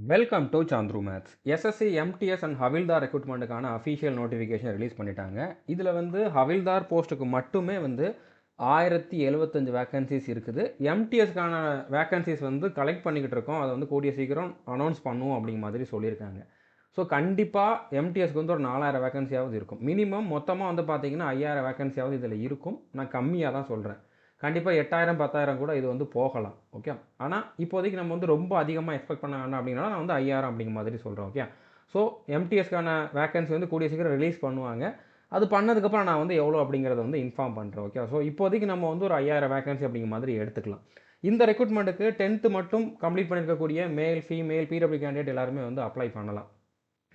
Welcome to Santhru maths. SSC, MTS and havildar ரெக்ரூட்மெண்ட்டுக்கான official notification release பண்ணிட்டாங்க. இதில் ஹவில்தார் போஸ்ட்டுக்கு மட்டுமே 1075 வேக்கன்சிஸ் இருக்குது. எம்டிஎஸ்க்கான வேக்கன்சிஸ் கலெக்ட் பண்ணிக்கிட்டு இருக்கோம். அதை கூடிய சீக்கிரம் அனௌன்ஸ் பண்ணுவோம் அப்படிங்கிற மாதிரி சொல்லியிருக்காங்க. ஸோ கண்டிப்பாக எம்டிஎஸ்க்கு ஒரு 4000 வேக்கன்சியாவது இருக்கும். மினிமம் மொத்தமாக பார்த்தீங்கன்னா 5000 வேக்கன்சியாவது இதில் இருக்கும். நான் கம்மியாக தான் சொல்கிறேன். கண்டிப்பாக 8000 10,000 கூட இது போகலாம். ஓகே, ஆனால் இப்போதைக்கு நம்ம ரொம்ப அதிகமாக எக்ஸ்பெக்ட் பண்ண வேண்டாம் அப்படின்னா நான் 5000 அப்படிங்கிற மாதிரி சொல்கிறேன். ஓகே, ஸோ எம்டிஎஸ்க்கான வேக்கன்சி கூடிய சீக்கிரம் ரிலீஸ் பண்ணுவாங்க. அது பண்ணதுக்கப்புறம் நான் எவ்வளோ அப்படிங்கிறத இன்ஃபார்ம் பண்ணுறேன். ஓகே, ஸோ இப்போதைக்கு நம்ம ஒரு 5000 வேக்கன்சி அப்படிங்கிற மாதிரி எடுத்துக்கலாம். இந்த ரெக்ரூட்மெண்ட்டுக்கு 10th மட்டும் கம்ப்ளீட் பண்ணியிருக்கக்கூடிய மேல், ஃபீமேல், பிடபிள்யூ கேண்டிடேட் எல்லாருமே அப்ளை பண்ணலாம்.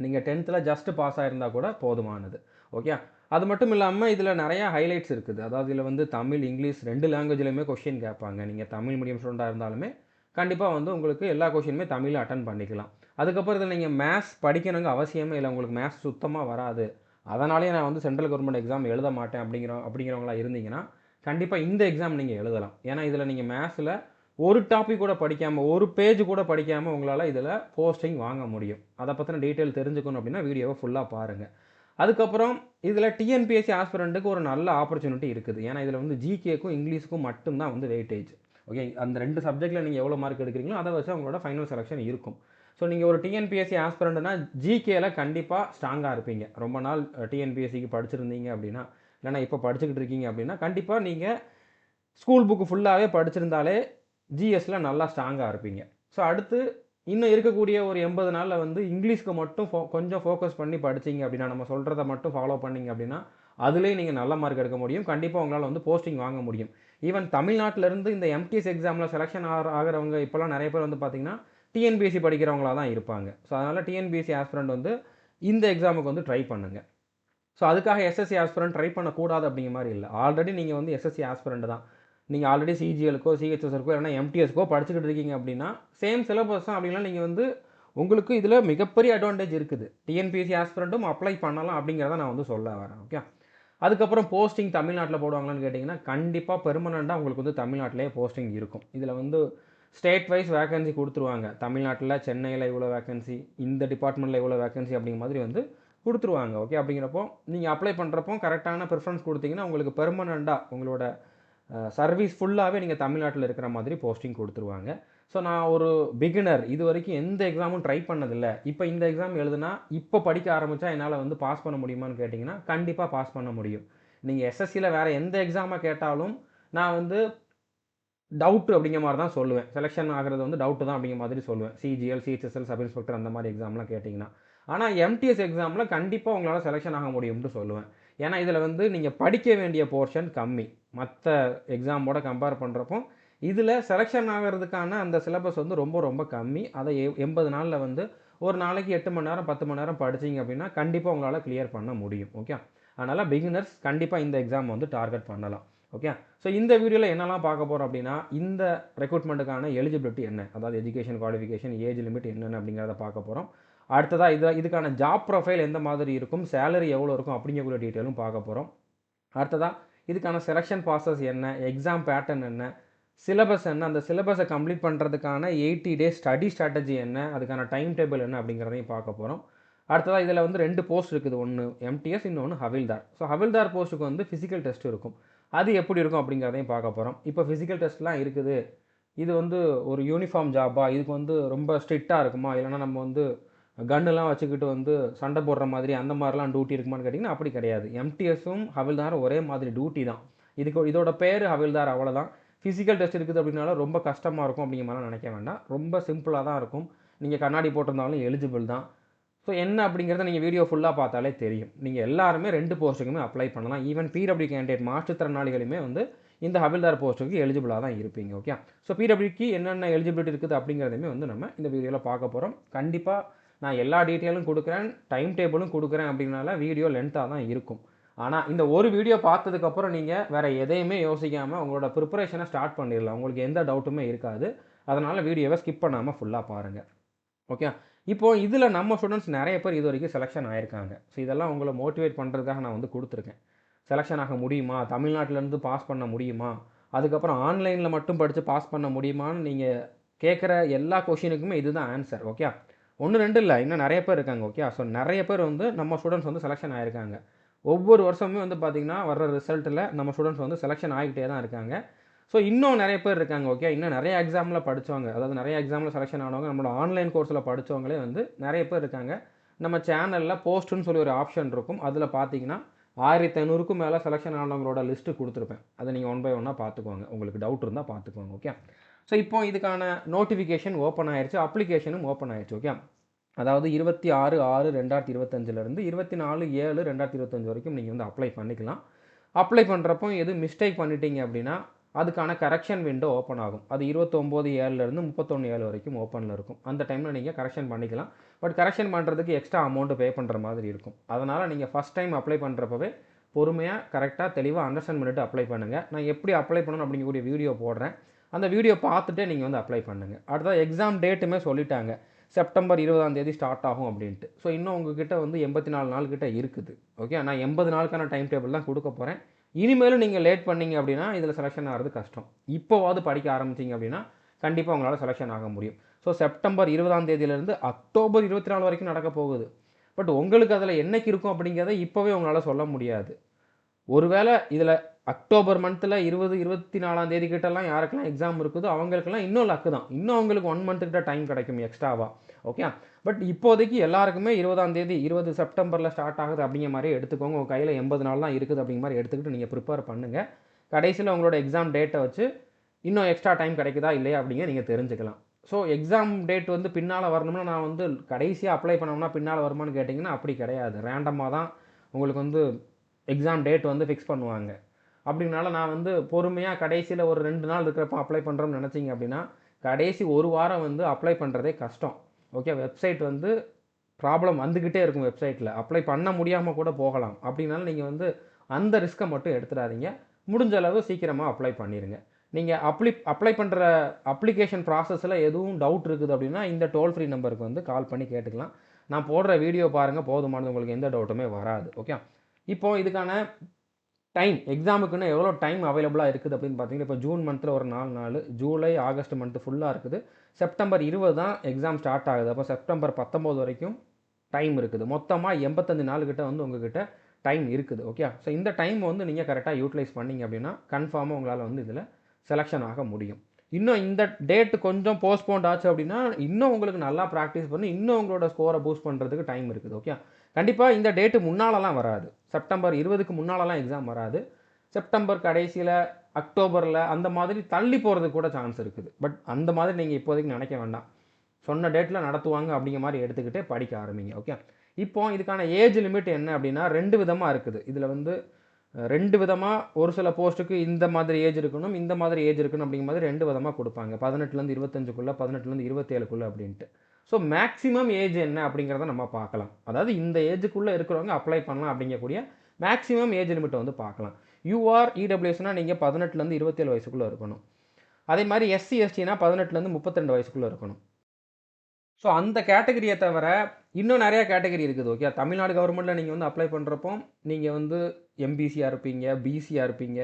நீங்கள் 10th ஜஸ்ட் பாஸ் ஆகிருந்தால் கூட போதுமானது. ஓகே, அது மட்டும் இல்லாமல் இதில் நிறையா ஹைலைட்ஸ் இருக்குது. அதாவது இதில் தமிழ், இங்கிலீஷ் 2 லாங்குவேஜ்லையுமே கொஷின் கேட்பாங்க. நீங்கள் தமிழ் மீடியம் ஸ்டூடெண்ட்டாக இருந்தாலுமே கண்டிப்பாக உங்களுக்கு எல்லா கொஷினுமே தமிழில் அட்டன் பண்ணிக்கலாம். அதுக்கப்புறம் இதில் நீங்கள் மேத்ஸ் படிக்கணுங்க அவசியமே இல்லை. உங்களுக்கு மேத்ஸ் சுத்தமாக வராது, அதனாலேயே நான் சென்ட்ரல் கவர்மெண்ட் எக்ஸாம் எழுத மாட்டேன் அப்படிங்கிறவங்களா இருந்தீங்கன்னா கண்டிப்பாக இந்த எக்ஸாம் நீங்கள் எழுதலாம். ஏன்னா இதில் நீங்கள் மேத்ஸில் ஒரு டாபிக் கூட படிக்காமல், ஒரு பேஜ் கூட படிக்காமல் உங்களால் இதில் போஸ்டிங் வாங்க முடியும். அதை பற்றின டீட்டெயில் தெரிஞ்சுக்கணும் அப்படின்னா வீடியோவை ஃபுல்லாக பாருங்கள். அதுக்கப்புறம் இதில் டிஎன்பிஎஸ்சி ஆஸ்பிரண்ட்டுக்கு ஒரு நல்ல ஆப்பர்ச்சுனிட்டி இருக்குது. ஏன்னா இதில் ஜிகேக்கும் இங்கிலீஷுக்கும் மட்டும்தான் வெயிட்டேஜ். ஓகே, அந்த 2 சப்ஜெக்ட்டில் நீங்கள் எவ்வளோ மார்க் எடுக்கிறீங்களோ அதை வச்சு அவங்களோட ஃபைனல் செலெக்ஷன் இருக்கும். ஸோ நீங்கள் ஒரு டிஎன்பிஎஸ்சி ஆஸ்பிரண்ட்னா ஜிகேல கண்டிப்பாக ஸ்ட்ராங்காக இருப்பீங்க. ரொம்ப நாள் டிஎன்பிஎஸ்சிக்கு படிச்சிருந்தீங்க அப்படின்னா, இல்லைனா இப்போ படிச்சுக்கிட்டு இருக்கீங்க அப்படின்னா கண்டிப்பாக நீங்கள் ஸ்கூல் புக்கு ஃபுல்லாகவே படிச்சிருந்தாலே ஜிஎஸ்சில் நல்லா ஸ்ட்ராங்காக இருப்பீங்க. ஸோ அடுத்து இன்னும் இருக்கக்கூடிய ஒரு 80 நாளில் இங்கிலீஷ்க்கு மட்டும் கொஞ்சம் ஃபோக்கஸ் பண்ணி படிச்சிங்க அப்படின்னா, நம்ம சொல்கிறத மட்டும் ஃபாலோ பண்ணிங்க அப்படின்னா அதுலேயும் நீங்கள் நல்ல மார்க் எடுக்க முடியும். கண்டிப்பாக உங்களால் போஸ்டிங் வாங்க முடியும். ஈவன் தமிழ்நாட்டிலேருந்து இந்த எம்டிஎஸ் எக்ஸாமில் செலெக்ஷன் ஆகிறவங்க இப்போலாம் நிறைய பேர் பார்த்தீங்கன்னா டிஎன்பிஎஸ்சி படிக்கிறவங்களாக தான் இருப்பாங்க. ஸோ அதனால் டிஎன்பிஎஸ்சி ஆஸ்பிரண்ட் இந்த எக்ஸாமுக்கு ட்ரை பண்ணுங்கள். ஸோ அதுக்காக எஸ்எஸ்சி ஆஸ்பிரண்ட் ட்ரை பண்ணக்கூடாது அப்படிங்கிற மாதிரி இல்லை. ஆல்ரெடி நீங்கள் எஸ்எஸ்சி ஆஸ்பிரண்ட் தான். நீங்கள் ஆல்ரெடி சிஜிஎலுக்கோ, சிஹெச்எஸ்எல்க்கோ இல்லைனா எம்டிஎஸ்க்கோ படிச்சுக்கிட்டு இருக்கீங்க அப்படின்னா சேம் சிலபஸ் தான். அப்படின்னா நீங்கள் உங்களுக்கு இதில் மிகப்பெரிய அட்வான்டேஜ் இருக்குது. டிஎன்பிஎஸ்சி ஆஸ்பிரண்ட்டும் அப்ளை பண்ணலாம் அப்படிங்கிறத நான் சொல்ல வரேன். ஓகே, அதுக்கப்புறம் போஸ்டிங் தமிழ்நாட்டில் போடுவாங்களான்னு கேட்டிங்கன்னா கண்டிப்பாக பெர்மனெண்ட்டாக உங்களுக்கு தமிழ்நாட்டிலே போஸ்டிங் இருக்கும். இதில் ஸ்டேட் வைஸ் வேக்கன்சி கொடுத்துருவாங்க. தமிழ்நாட்டில் சென்னையில் இவ்வளோ வேக்கன்சி, இந்த டிபார்ட்மெண்ட்டில் இவ்வளோ வேக்கன்சி அப்படிங்கிற மாதிரி கொடுத்துருவாங்க. ஓகே, அப்படிங்கிறப்போ நீங்கள் அப்ளை பண்ணுறப்போ கரெக்டான ப்ரிஃபரன்ஸ் கொடுத்தீங்கன்னா உங்களுக்கு பெர்மனெண்ட்டாக உங்களோட சர்வீஸ் ஃபுல்லாகவே நீங்கள் தமிழ்நாட்டில் இருக்கிற மாதிரி போஸ்டிங் கொடுத்துருவாங்க. ஸோ நான் ஒரு பிகினர், இது வரைக்கும் எந்த எக்ஸாமும் ட்ரை பண்ணதில்லை, இப்போ இந்த எக்ஸாம் எழுதுனா இப்போ படிக்க ஆரம்பித்தா என்னால் பாஸ் பண்ண முடியுமான்னு கேட்டிங்கன்னா கண்டிப்பாக பாஸ் பண்ண முடியும். நீங்கள் எஸ்எஸ்சியில் வேறு எந்த எக்ஸாமை கேட்டாலும் நான் டவுட்டு அப்படிங்கிற மாதிரி தான் சொல்லுவேன். செலெக்ஷன் ஆகிறது டவுட்டு தான் அப்படிங்கிற மாதிரி சொல்லுவேன். சிஜிஎல், சிஹெச்எஸ்எல், சப் இன்ஸ்பெக்டர் அந்த மாதிரி எக்ஸாம்லாம் கேட்டிங்கன்னா. ஆனால் எம்டிஎஸ் எக்ஸாமில் கண்டிப்பாக உங்களால் செலெக்ஷன் ஆக முடியும்னு சொல்லுவேன். ஏன்னா இதில் நீங்கள் படிக்க வேண்டிய போர்ஷன் கம்மி. மற்ற எக்ஸாமோட கம்பேர் பண்ணுறப்போ இதில் செலெக்ஷன் ஆகிறதுக்கான அந்த சிலபஸ் ரொம்ப ரொம்ப கம்மி. அதை 80 நாளில் ஒரு நாளைக்கு 8 மணி நேரம் 10 மணி நேரம் படிச்சிங்க அப்படின்னா கண்டிப்பாக உங்களால் கிளியர் பண்ண முடியும். ஓகே, அதனால் பிகினர்ஸ் கண்டிப்பாக இந்த எக்ஸாம் டார்கெட் பண்ணலாம். ஓகே, ஸோ இந்த வீடியோவில் என்னெல்லாம் பார்க்க போகிறோம் அப்படின்னா இந்த ரெக்ரூட்மெண்ட்டுக்கான எலிஜிபிலிட்டி என்ன, அதாவது எஜுகேஷன் குவாலிஃபிகேஷன், ஏஜ் லிமிட் என்னென்ன அப்படிங்கிறத பார்க்க போகிறோம். அடுத்ததாக இதுக்கான ஜாப் ப்ரொஃபைல் எந்த மாதிரி இருக்கும், சேலரி எவ்வளோ இருக்கும் அப்படிங்கக்கூடிய டீட்டெயிலும் பார்க்க போகிறோம். அடுத்ததாக இதுக்கான செலெக்ஷன் ப்ராசஸ் என்ன, எக்ஸாம் பேட்டர்ன் என்ன, சிலபஸ் என்ன, அந்த சிலபஸை கம்ப்ளீட் பண்ணுறதுக்கான 80 டேஸ் ஸ்டடி ஸ்ட்ராட்டஜி என்ன, அதுக்கான டைம் டேபிள் என்ன அப்படிங்கிறதையும் பார்க்க போகிறோம். அடுத்ததாக இதில் 2 போஸ்ட் இருக்குது. ஒன்று எம்டிஎஸ், இன்னொன்று ஹவில்தார். ஸோ ஹவில்தார் போஸ்ட்டுக்கு ஃபிசிக்கல் டெஸ்ட் இருக்கும். அது எப்படி இருக்கும் அப்படிங்கிறதையும் பார்க்க போகிறோம். இப்போ ஃபிசிக்கல் டெஸ்ட்லாம் இருக்குது, இது ஒரு யூனிஃபார்ம் ஜாபா, இதுக்கு ரொம்ப ஸ்ட்ரிக்டாக இருக்குமா, இல்லைனா நம்ம கன்னுலாம் வச்சுக்கிட்டு சண்டை போடுற மாதிரி அந்த மாதிரிலாம் டியூட்டி இருக்குமான்னு கேட்டிங்கன்னா அப்படி கிடையாது. எம்டிஎஸும் ஹவில்தாரும் ஒரே மாதிரி டியூட்டி தான். இதோட பேர் ஹவில்தார், அவ்வளோதான். ஃபிசிக்கல் டெஸ்ட் இருக்குது அப்படின்னாலும் ரொம்ப கஷ்டமாக இருக்கும் அப்படிங்கிற மாதிரிலாம் நினைக்க வேண்டாம். ரொம்ப சிம்பிளாக தான் இருக்கும். நீங்கள் கண்ணாடி போட்டிருந்தாலும் எலிஜிபிள் தான். ஸோ என்ன அப்படிங்கிறத நீங்கள் வீடியோ ஃபுல்லாக பார்த்தாலே தெரியும். நீங்கள் எல்லாருமே 2 போஸ்ட்டுக்குமே அப்ளை பண்ணலாம். ஈவன் பிடபிள்யூ கேண்டிடேட் மாற்றுத்திறனாளிகளுமே இந்த ஹவில்தார் போஸ்ட்டுக்கு எலிஜிபிளாக தான் இருப்பீங்க. ஓகே, ஸோ பிடபிள்யூக்கு என்னென்ன எலிஜிபிலிட்டி இருக்குது அப்படிங்கிறதையுமே நம்ம இந்த வீடியோவில் பார்க்க போகிறோம். கண்டிப்பாக நான் எல்லா டீட்டெயிலும் கொடுக்குறேன், டைம் டேபிளும் கொடுக்குறேன். அப்படின்னால வீடியோ லென்த்தாக தான் இருக்கும். ஆனால் இந்த ஒரு வீடியோ பார்த்ததுக்கப்புறம் நீங்கள் வேறு எதையுமே யோசிக்காமல் உங்களோட ப்ரிப்பரேஷனை ஸ்டார்ட் பண்ணிடலாம். உங்களுக்கு எந்த டவுட்டுமே இருக்காது. அதனால் வீடியோவை ஸ்கிப் பண்ணாமல் ஃபுல்லாக பாருங்கள். ஓகே, இப்போது இதில் நம்ம ஸ்டூடெண்ட்ஸ் நிறைய பேர் இது வரைக்கும் செலெக்ஷன் ஆகிருக்காங்க. ஸோ இதெல்லாம் உங்களை மோட்டிவேட் பண்ணுறதுக்காக நான் கொடுத்துருக்கேன். செலெக்ஷன் ஆக முடியுமா, தமிழ்நாட்டிலேருந்து பாஸ் பண்ண முடியுமா, அதுக்கப்புறம் ஆன்லைனில் மட்டும் படித்து பாஸ் பண்ண முடியுமான்னு நீங்கள் கேட்குற எல்லா கொஷினுக்குமே இதுதான் ஆன்சர். ஓகே, 1, 2 இல்ல. இன்னும் நெறைய பேர் இருக்காங்க. ஓகே. ஸோ நெறைய பேர் வந்து நம்ம ஸ்டூடண்ட்ஸ் வந்து செலக்ஷன் ஆயிருக்காங்க. ஒவ்வொரு வருஷமுமே வந்து பார்த்தீங்கன்னா, வர்ற ரிசல்ட்டில நம்ம ஸ்டூடண்ட்ஸ் வந்து செலக்ஷன் ஆகிக்கிட்டே தான் இருக்காங்க. ஸோ இன்னும் நெறைய பேர் இருக்காங்க. ஓகே. இன்னும் நெறைய எக்ஸாம்ல படிச்சவங்க, அதாவது நெறைய எக்ஸாம்ல செலக்ஷன் ஆனவங்க, நம்மளோட ஆன்லைன் கோர்ஸ்ல படிச்சவங்களே வந்து நெறைய பேர் இருக்காங்க. நம்ம சேனல்ல போஸ்ட்டுன்னு சொல்லி ஒரு ஆப்ஷன் இருக்கும். அதில பார்த்தீங்கன்னா, 1500க்கும் மேல செலக்ஷன் ஆனவங்களோட லிஸ்ட் குடுத்துருப்பேன். அத நீங்க ஒன் பை ஒன்னா பார்த்துக்கோங்க. உங்களுக்கு டவுட் இருந்தா பார்த்துக்கோங்க. ஓகே. ஸோ இப்போ இதுக்கான நோட்டிஃபிகேஷன் ஓப்பன் ஆயிருச்சு. அப்ளிகேஷனும் ஓப்பன் ஆயிருச்சு. ஓகே. அதாவது 26/6/2025லேருந்து 24/7/2025 வரைக்கும் நீங்க வந்து அப்ளை பண்ணிக்கலாம். அப்ளை பண்றப்போ எதுவும் மிஸ்டேக் பண்ணிட்டீங்க அப்படின்னா, அதுக்கான கரெக்ஷன் விண்டோ ஓப்பன் ஆகும். அது 29/7லேருந்து 31/7 வரைக்கும் ஓப்பன்ல இருக்கும். அந்த டைம்ல நீங்க கரெக்ஷன் பண்ணிக்கலாம். பட் கரெக்ஷன் பண்றதுக்கு எக்ஸ்ட்ரா அமௌண்ட் பே பண்ற மாதிரி இருக்கும். அதனால நீங்க ஃபர்ஸ்ட் டைம் அப்ளை பண்றப்பவே பொறுமையா, கரெக்ட்டா, தெளிவா அண்டர்ஸ்டாண்ட் பண்ணிட்டு அப்ளை பண்ணுங்க. நான் எப்படி அப்ளை பண்ணணும் அப்படிங்கக்கூடிய வீடியோ போடுறேன். அந்த வீடியோ பார்த்துட்டே நீங்க வந்து அப்ளை பண்ணுங்க. அடுத்தது எக்ஸாம் டேட்டுமே சொல்லிட்டாங்க. செப்டம்பர் 20ஆம் தேதி ஸ்டார்ட் ஆகும் அப்படின்ட்டு. ஸோ இன்னும் உங்ககிட்ட வந்து 84 நாள் கிட்ட இருக்குது. ஓகே. நான் 80 நாளுக்கான டைம் டேபிள் தான் குடுக்க போறேன். இனிமேலும் நீங்க லேட் பண்ணீங்க அப்படின்னா, இதில செலக்ஷன் ஆகுறது கஷ்டம். இப்போவாவது படிக்க ஆரம்பிச்சீங்க அப்படின்னா, கண்டிப்பா உங்களால செலக்ஷன் ஆக முடியும். ஸோ செப்டம்பர் 20ஆம் தேதியிலிருந்து அக்டோபர் 24 வரைக்கும் நடக்கப் போகுது. பட் உங்களுக்கு அதில என்னைக்கு இருக்கும் அப்படிங்கிறத இப்பவே உங்களால சொல்ல முடியாது. ஒருவேள இதில அக்டோபர் மந்த்ல 20, 24ஆம் தேதி கிட்டலாம் யாருக்கெல்லாம் எக்ஸாம் இருக்குதோ, அவங்களுக்கெல்லாம் இன்னும் லக்கு தான். இன்னும் அவங்களுக்கு 1 மந்த் கிட்ட டைம் கிடைக்கும் எக்ஸ்ட்ராவா. ஓகே. பட் இப்போதைக்கு எல்லாருக்குமே 20ஆம் தேதி 20 செப்டம்பர்ல ஸ்டார்ட் ஆகுது அப்படிங்கிற மாரியே எடுத்துக்கோங்க. உங்க கையில 80 நாள் தான் இருக்குது அப்படிங்கிற மாரி எடுத்துக்கிட்டு நீங்க ப்ரிப்பேர் பண்ணுங்க. கடைசியில உங்களோட எக்ஸாம் டேட்ட வச்சு, இன்னும் எக்ஸ்ட்ரா டைம் கிடைக்குதா இல்லையா அப்படிங்கிறத நீங்க தெரிஞ்சுக்கலாம். ஸோ எக்ஸாம் டேட் வந்து பின்னால வரணும்னா, நான் வந்து கடைசியா அப்ளை பண்ணோம்னா பின்னால வருமான்னு கேட்டீங்கன்னா, அப்படி கிடையாது. ரேண்டமா தான் உங்களுக்கு வந்து எக்ஸாம் டேட் வந்து ஃபிக்ஸ் பண்ணுவாங்க. அப்படினால நான் வந்து பொறுமையா கடைசியில ஒரு 2 நாள் இருக்கிறப்ப அப்ளை பண்றோம்னு நெனச்சீங்க அப்படின்னா, கடைசி 1 வாரம் வந்து அப்ளை பண்றதே கஷ்டம். ஓகே. வெப்சைட் வந்து ப்ராப்ளம் வந்துகிட்டே இருக்கும் வெப்சைட்ல. அப்ளை பண்ண முடியாம கூட போகலாம். அப்படினால நீங்க வந்து அந்த ரிஸ்க்க மட்டும் எடுத்துறாதீங்க. முடிஞ்ச அளவு சீக்கிரமா அப்ளை பண்ணிருங்க. நீங்க அப்ளை பண்ற அப்ளிகேஷன் ப்ராசஸ்ல எதுவும் டவுட் இருக்குது அப்படின்னா, இந்த டோல் ஃப்ரீ நம்பருக்கு வந்து கால் பண்ணி கேட்டுக்கலாம். நான் போடுற வீடியோ பாருங்க போதுமானது. உங்களுக்கு எந்த டவுட்டுமே வராது. ஓகே. இப்போ இதுக்கான எக்ஸாமுக்குன்னு எவ்வளோ டைம் அவைலபிளா இருக்குது அப்படின்னு பார்த்தீங்கன்னா, இப்போ ஜூன் மந்த்ல ஒரு 4 நாளு, ஜூலை, ஆகஸ்ட் மந்த் ஃபுல்லா இருக்குது. செப்டம்பர் 20 தான் எக்ஸாம் ஸ்டார்ட் ஆகுது. அப்போ செப்டம்பர் 19 வரைக்கும் டைம் இருக்குது. மொத்தமா 85 நாள் கிட்ட வந்து உங்ககிட்ட டைம் இருக்குது. ஓகே. ஸோ இந்த டைம் வந்து நீங்க கரெக்ட்டா யூட்டிலைஸ் பண்ணீங்க அப்படின்னா, கன்ஃபார்மா உங்களால வந்து இதில செலக்ஷன் ஆக முடியும். இன்னும் இந்த டேட் கொஞ்சம் போஸ்ட்போன்ட் ஆச்சு அப்படின்னா, இன்னும் உங்களுக்கு நல்லா பிராக்டிஸ் பண்ணி, இன்னும் உங்களோட ஸ்கோர பூஸ்ட் பண்றதுக்கு டைம் இருக்குது. ஓகே. கண்டிப்பா இந்த டேட் முன்னாலலாம் வராது. செப்டம்பர் 20க்கு முன்னாலலாம் எக்ஸாம் வராது. செப்டம்பர் கடைசியில, அக்டோபர்ல அந்த மாதிரி தள்ளி போறதுக்கு கூட சான்ஸ் இருக்குது. பட் அந்த மாதிரி நீங்க இப்போதைக்கு நெனைக்க வேண்டாம். சொன்ன டேட்ல நடத்துவாங்க அப்படிங்கிற மாரி எடுத்துக்கிட்டே படிக்க ஆரம்பிங்க. ஓகே. இப்போ இதுக்கான ஏஜ் லிமிட் என்ன அப்படின்னா 2 விதமா இருக்குது. இதில வந்து 2 விதமா ஒரு சில போஸ்ட்டுக்கு இந்த மாதிரி ஏஜ் இருக்கணும், இந்த மாதிரி ஏஜ் இருக்கணும் அப்படிங்கிற மாதிரி 2 விதமா குடுப்பாங்க. 18லேருந்து 25க்குள்ள, 18லேருந்து 27க்குள்ள அப்படின்ட்டு. ஸோ மேக்ஸிமம் ஏஜ் என்ன அப்படிங்கிறத நம்ம பார்க்கலாம். அதாவது இந்த ஏஜுக்குள்ள இருக்கிறவங்க அப்ளை பண்ணலாம் அப்படிங்கக்கூடிய மேக்ஸிமம் ஏஜ் லிமிட்ட வந்து பார்க்கலாம். யூஆர், இடபிள்யூஎஸ்னா நீங்க 18லேருந்து 27 வயசுக்குள்ள இருக்கணும். அதே மாரி எஸ்சி, எஸ்டினா 18லேருந்து 32 வயசுக்குள்ள இருக்கணும். ஸோ அந்த கேட்டகரிய தவிர, இன்னும் நெறைய கேட்டகரி இருக்குது. ஓகே. தமிழ்நாடு கவர்மெண்ட்ல நீங்க வந்து அப்ளை பண்றப்போ, நீங்க வந்து எம்பிசியா இருப்பீங்க, பிசியா இருப்பீங்க,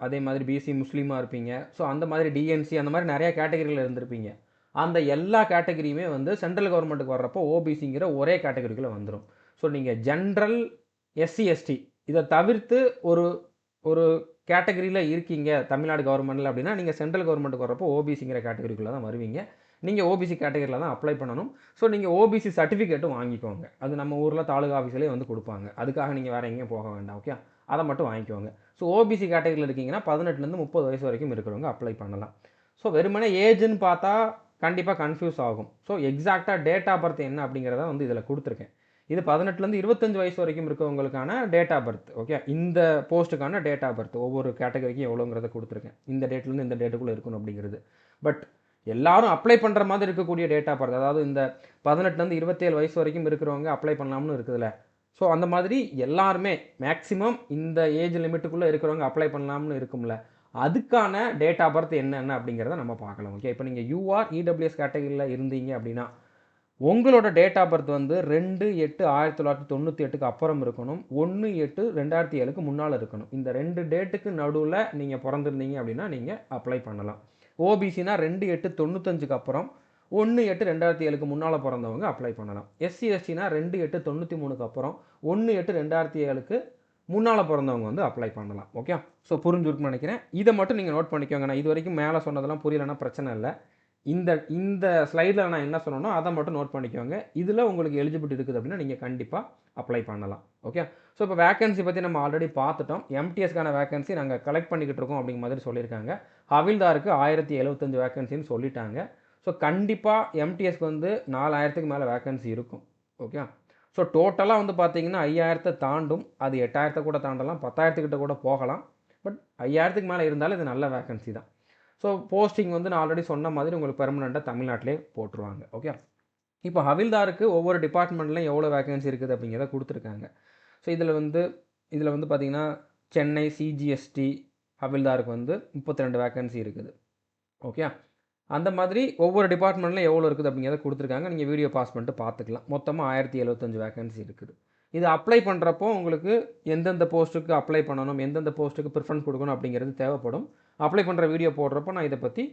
அதே மாதிரி பிசி முஸ்லீமா இருப்பீங்க. ஸோ அந்த மாதிரி டிஎன்சி அந்த மாரி நெறைய கேட்டகரில இருந்திருப்பீங்க. அந்த எல்லா கேட்டகரியுமே வந்து சென்ட்ரல் கவர்மெண்ட்டுக்கு வர்றப்போ ஓபிசிங்கிற ஒரே கேட்டகரிக்குள்ள வந்துரும். ஸோ நீங்க ஜெனரல், எஸ்சி, எஸ்டி இத தவிர்த்து ஒரு ஒரு கேட்டகரில இருக்கீங்க தமிழ்நாடு கவர்மெண்ட்ல அப்படின்னா, நீங்க சென்ட்ரல் கவர்மெண்ட்டுக்கு வர்றப்போ ஓபிசிங்கிற கேட்டகரிக்குள்ள தான் வருவீங்க. நீங்க ஓபிசி கேட்டகரில தான் அப்ளை பண்ணணும். ஸோ நீங்க ஓபிசி சர்டிஃபிகேட்டும் வாங்கிக்கோங்க. அது நம்ம ஊர்ல தாலுகா ஆஃபீஸ்லயே வந்து குடுப்பாங்க. அதுக்காக நீங்க வேற எங்கேயும் போக வேண்டாம். ஓகே. அத மட்டும் வாங்கிக்கோங்க. ஸோ ஓபிசி கேட்டகரில இருக்கீங்கன்னா 18லேருந்து 30 வயசு வரைக்கும் இருக்கிறவங்க அப்ளை பண்ணலாம். ஸோ வெறுமனே ஏஜ்ன்னு பார்த்தா கண்டிப்பா கன்ஃப்யூஸ் ஆகும். ஸோ எக்ஸாக்ட்டா டேட் ஆஃப் பர்த் என்ன அப்படிங்கிறத வந்து இதில குடுத்துருக்கேன். இது 18லேருந்து 25 வயசு வரைக்கும் இருக்கவங்களுக்கான டேட் ஆஃப் பர்த். ஓகே. இந்த போஸ்ட்டுக்கான டேட் ஆஃப் பர்த் ஒவ்வொரு கேட்டகரிக்கும் எவ்வளோங்கிறத குடுத்துருக்கேன். இந்த டேட்லேருந்து இந்த டேட்டுக்குள்ள இருக்கணும் அப்படிங்கிறது. பட் எல்லாரும் அப்ளை பண்ற மாதிரி இருக்கக்கூடிய டேட் ஆஃப் பர்த். அதாவது இந்த 18லேருந்து 27 வயசு வரைக்கும் இருக்கிறவங்க அப்ளை பண்ணலாம்னு இருக்குதுல்ல. ஸோ அந்த மாதிரி எல்லாருமே மேக்ஸிமம் இந்த ஏஜ் லிமிட்டுக்குள்ள இருக்கிறவங்க அப்ளை பண்ணலாம்னு இருக்கும்ல. அதுக்கான டேட் ஆஃப் பர்த் என்னென்ன அப்படிங்கிறத நம்ம பார்க்கலாம். ஓகே. இப்போ நீங்க யூஆர், இடபிள்யூஎஸ் கேட்டகரில இருந்தீங்க அப்படின்னா, உங்களோட டேட் ஆஃப் பர்த் வந்து 2/8/1998க்கு அப்புறம் இருக்கணும். 1/8/2007க்கு முன்னால இருக்கணும். இந்த 2 டேட்டுக்கு நடுவுல நீங்க பொறந்திருந்தீங்க அப்படின்னா, நீங்க அப்ளை பண்ணலாம். ஓபிசினா 2/8/95க்கு அப்புறம், 1/8/2007க்கு முன்னால் பிறந்தவங்க அப்ளை பண்ணலாம். எஸ்சி எஸ்டினா 2/8/93க்கு அப்புறம் 1/8/2007க்கு முன்னால் பிறந்தவங்க வந்து அப்ளை பண்ணலாம். ஓகே, ஸோ புரிஞ்சிருக்குன்னு நினைக்கிறேன். இதை மட்டும் நீங்கள் நோட் பண்ணிக்கோங்க. நான் இது வரைக்கும் மேலே சொன்னதெல்லாம் புரியலைன்னா பிரச்சனை இல்லை. இந்த இந்த ஸ்லைடில் நான் என்ன சொன்னேனோ அதை மட்டும் நோட் பண்ணிக்கோங்க. இதில் உங்களுக்கு எலிஜிபிலிட்டி இருக்குது அப்படின்னா நீங்கள் கண்டிப்பாக அப்ளை பண்ணலாம். ஓகே, ஸோ இப்போ வேகன்சி பற்றி நம்ம ஆல்ரெடி பார்த்துட்டோம். எம்டிஎஸ்க்கான வேகன்சி நாங்கள் கலெக்ட் பண்ணிக்கிட்டு இருக்கோம் அப்படிங்கிற மாதிரி சொல்லியிருக்காங்க. ஹவில்தாருக்கு 1075 வேகன்சின்னு சொல்லிட்டாங்க. ஸோ கண்டிப்பாக எம்டிஎஸ்க்கு வந்து 4000க்கு மேலே வேகன்சி இருக்கும். ஓகே, ஸோ டோட்டலாக வந்து பார்த்தீங்கன்னா 5000 தாண்டும். அது 8000 கூட தாண்டலாம், 10,000 கூட போகலாம். பட் 5000க்கு மேலே இருந்தாலும் இது நல்ல வேகன்சி தான். ஸோ போஸ்டிங் வந்து நான் ஆல்ரெடி சொன்ன மாதிரி உங்களுக்கு பெர்மனெண்ட்டாக தமிழ்நாட்டிலே போட்டுருவாங்க. ஓகே, இப்போ ஹவில்தாருக்கு ஒவ்வொரு டிபார்ட்மெண்ட்லையும் எவ்வளோ வேகன்சி இருக்குது அப்படிங்கிறத கொடுத்துருக்காங்க. ஸோ இதில் வந்து பார்த்தீங்கன்னா சென்னை சிஜிஎஸ்டி ஹவில்தாருக்கு வந்து 32 வேகன்சி இருக்குது. ஓகே, அந்த மாதிரி ஒவ்வொரு டிபார்ட்மெண்ட்லையும் எவ்வளோ இருக்குது அப்படிங்கிறத கொடுத்துருக்காங்க. நீங்கள் வீடியோ பாஸ் பண்ணிட்டு பார்த்துக்கலாம். மொத்தமாக 1075 வேகன்சி இருக்குது. இது அப்ளை பண்ணுறப்போ உங்களுக்கு எந்தெந்த போஸ்ட்டுக்கு அப்ளை பண்ணணும், எந்தெந்த போஸ்ட்டுக்கு ப்ரிஃபரன்ஸ் கொடுக்கணும் அப்படிங்கிறது தேவைப்படும். அப்ளை பண்ணுற வீடியோ போடுறப்போ நான் இதை பற்றி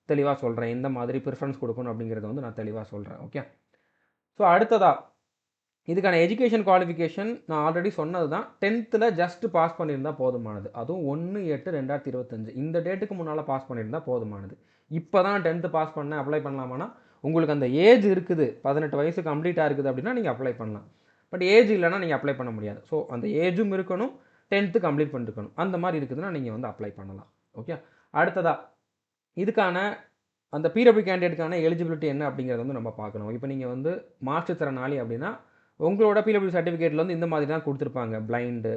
தெளிவாக சொல்கிறேன். எந்த மாதிரி ப்ரிஃபரன்ஸ் கொடுக்கணும் அப்படிங்கிறத வந்து நான் தெளிவாக சொல்கிறேன். ஓகே, ஸோ அடுத்ததாக இதுக்கான எஜுகேஷன் குவாலிஃபிகேஷன் நான் ஆல்ரெடி சொன்னது தான். 10th ஜஸ்ட் பாஸ் பண்ணியிருந்தால் போதுமானது. அதுவும் 1/8/2025 இந்த டேட்டுக்கு முன்னால் பாஸ் பண்ணியிருந்தால் போதுமானது. இப்போ தான் 10th பாஸ் பண்ண அப்ளை பண்ணலாமான்னா உங்களுக்கு அந்த ஏஜ் இருக்குது, 18 வயசு கம்ப்ளீட்டாக இருக்குது அப்படின்னா நீங்கள் அப்ளை பண்ணலாம். பட் ஏஜ் இல்லைனா நீங்கள் அப்ளை பண்ண முடியாது. ஸோ அந்த ஏஜும் இருக்கணும், 10th கம்ப்ளீட் பண்ணிருக்கணும். அந்த மாதிரி இருக்குதுன்னா நீங்கள் வந்து அப்ளை பண்ணலாம். ஓகே, அடுத்ததாக இதுக்கான அந்த பிடபிள்யூ கேண்டிடேட்டுக்கான எலிஜிபிலிட்டி என்ன அப்படிங்கிறத வந்து நம்ம பார்க்கணும். இப்போ நீங்கள் வந்து மாற்றுத்திறனாளி அப்படின்னா உங்களோட பிடபிள்யூ சர்டிஃபிகேட்டில் வந்து இந்த மாதிரி தான் கொடுத்துருப்பாங்க. பிளைண்டு,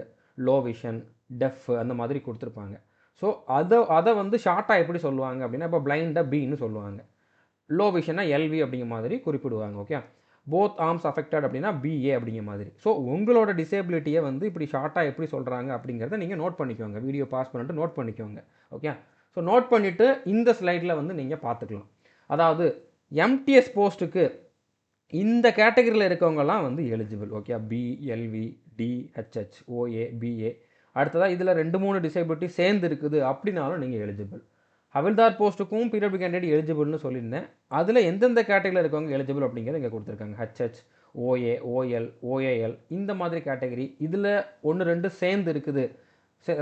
லோ விஷன், டெஃப் அந்த மாதிரி கொடுத்துருப்பாங்க. ஸோ அதை வந்து ஷார்ட்டாக எப்படி சொல்லுவாங்க அப்படின்னா, இப்போ பிளைண்டை பின்னு சொல்லுவாங்க, லோ விஷன்னா எல்வி அப்படிங்கிற மாதிரி குறிப்பிடுவாங்க. ஓகே, போத் ஆர்ம்ஸ் அஃபெக்டட் அப்படின்னா பிஏ அப்படிங்கிற மாதிரி. ஸோ உங்களோட டிசேபிலிட்டியை வந்து இப்படி ஷார்ட்டாக எப்படி சொல்கிறாங்க அப்படிங்கிறத நீங்கள் நோட் பண்ணிக்கோங்க. வீடியோ பாஸ் பண்ணிட்டு நோட் பண்ணிக்கோங்க. ஓகே, ஸோ நோட் பண்ணிவிட்டு இந்த ஸ்லைடில் வந்து நீங்கள் பார்த்துக்கலாம். அதாவது எம்டிஎஸ் போஸ்ட்டுக்கு இந்த கேட்டகரியில் இருக்கவங்கலாம் வந்து eligible. Okay, B, LV, D, HH, OA, BA. அடுத்ததாக இதில் 2-3 டிசேபிலிட்டி சேர்ந்து இருக்குது அப்படின்னாலும் நீங்கள் எலிஜிபிள். ஹவில்தார் போஸ்ட்டுக்கும் பிடபிள்யூ கேண்டிடேட் எலிஜிபிள்னு சொல்லியிருந்தேன். அதில் எந்தெந்த கேட்டகரியில் இருக்கவங்க எலிஜிபிள் அப்படிங்கிறத இங்கே கொடுத்துருக்காங்க. ஹெச்ஹெச், ஓஏ, ஓஎல், ஓஏஎல் இந்த மாதிரி கேட்டகரி. இதில் 1-2 சேர்ந்து இருக்குது.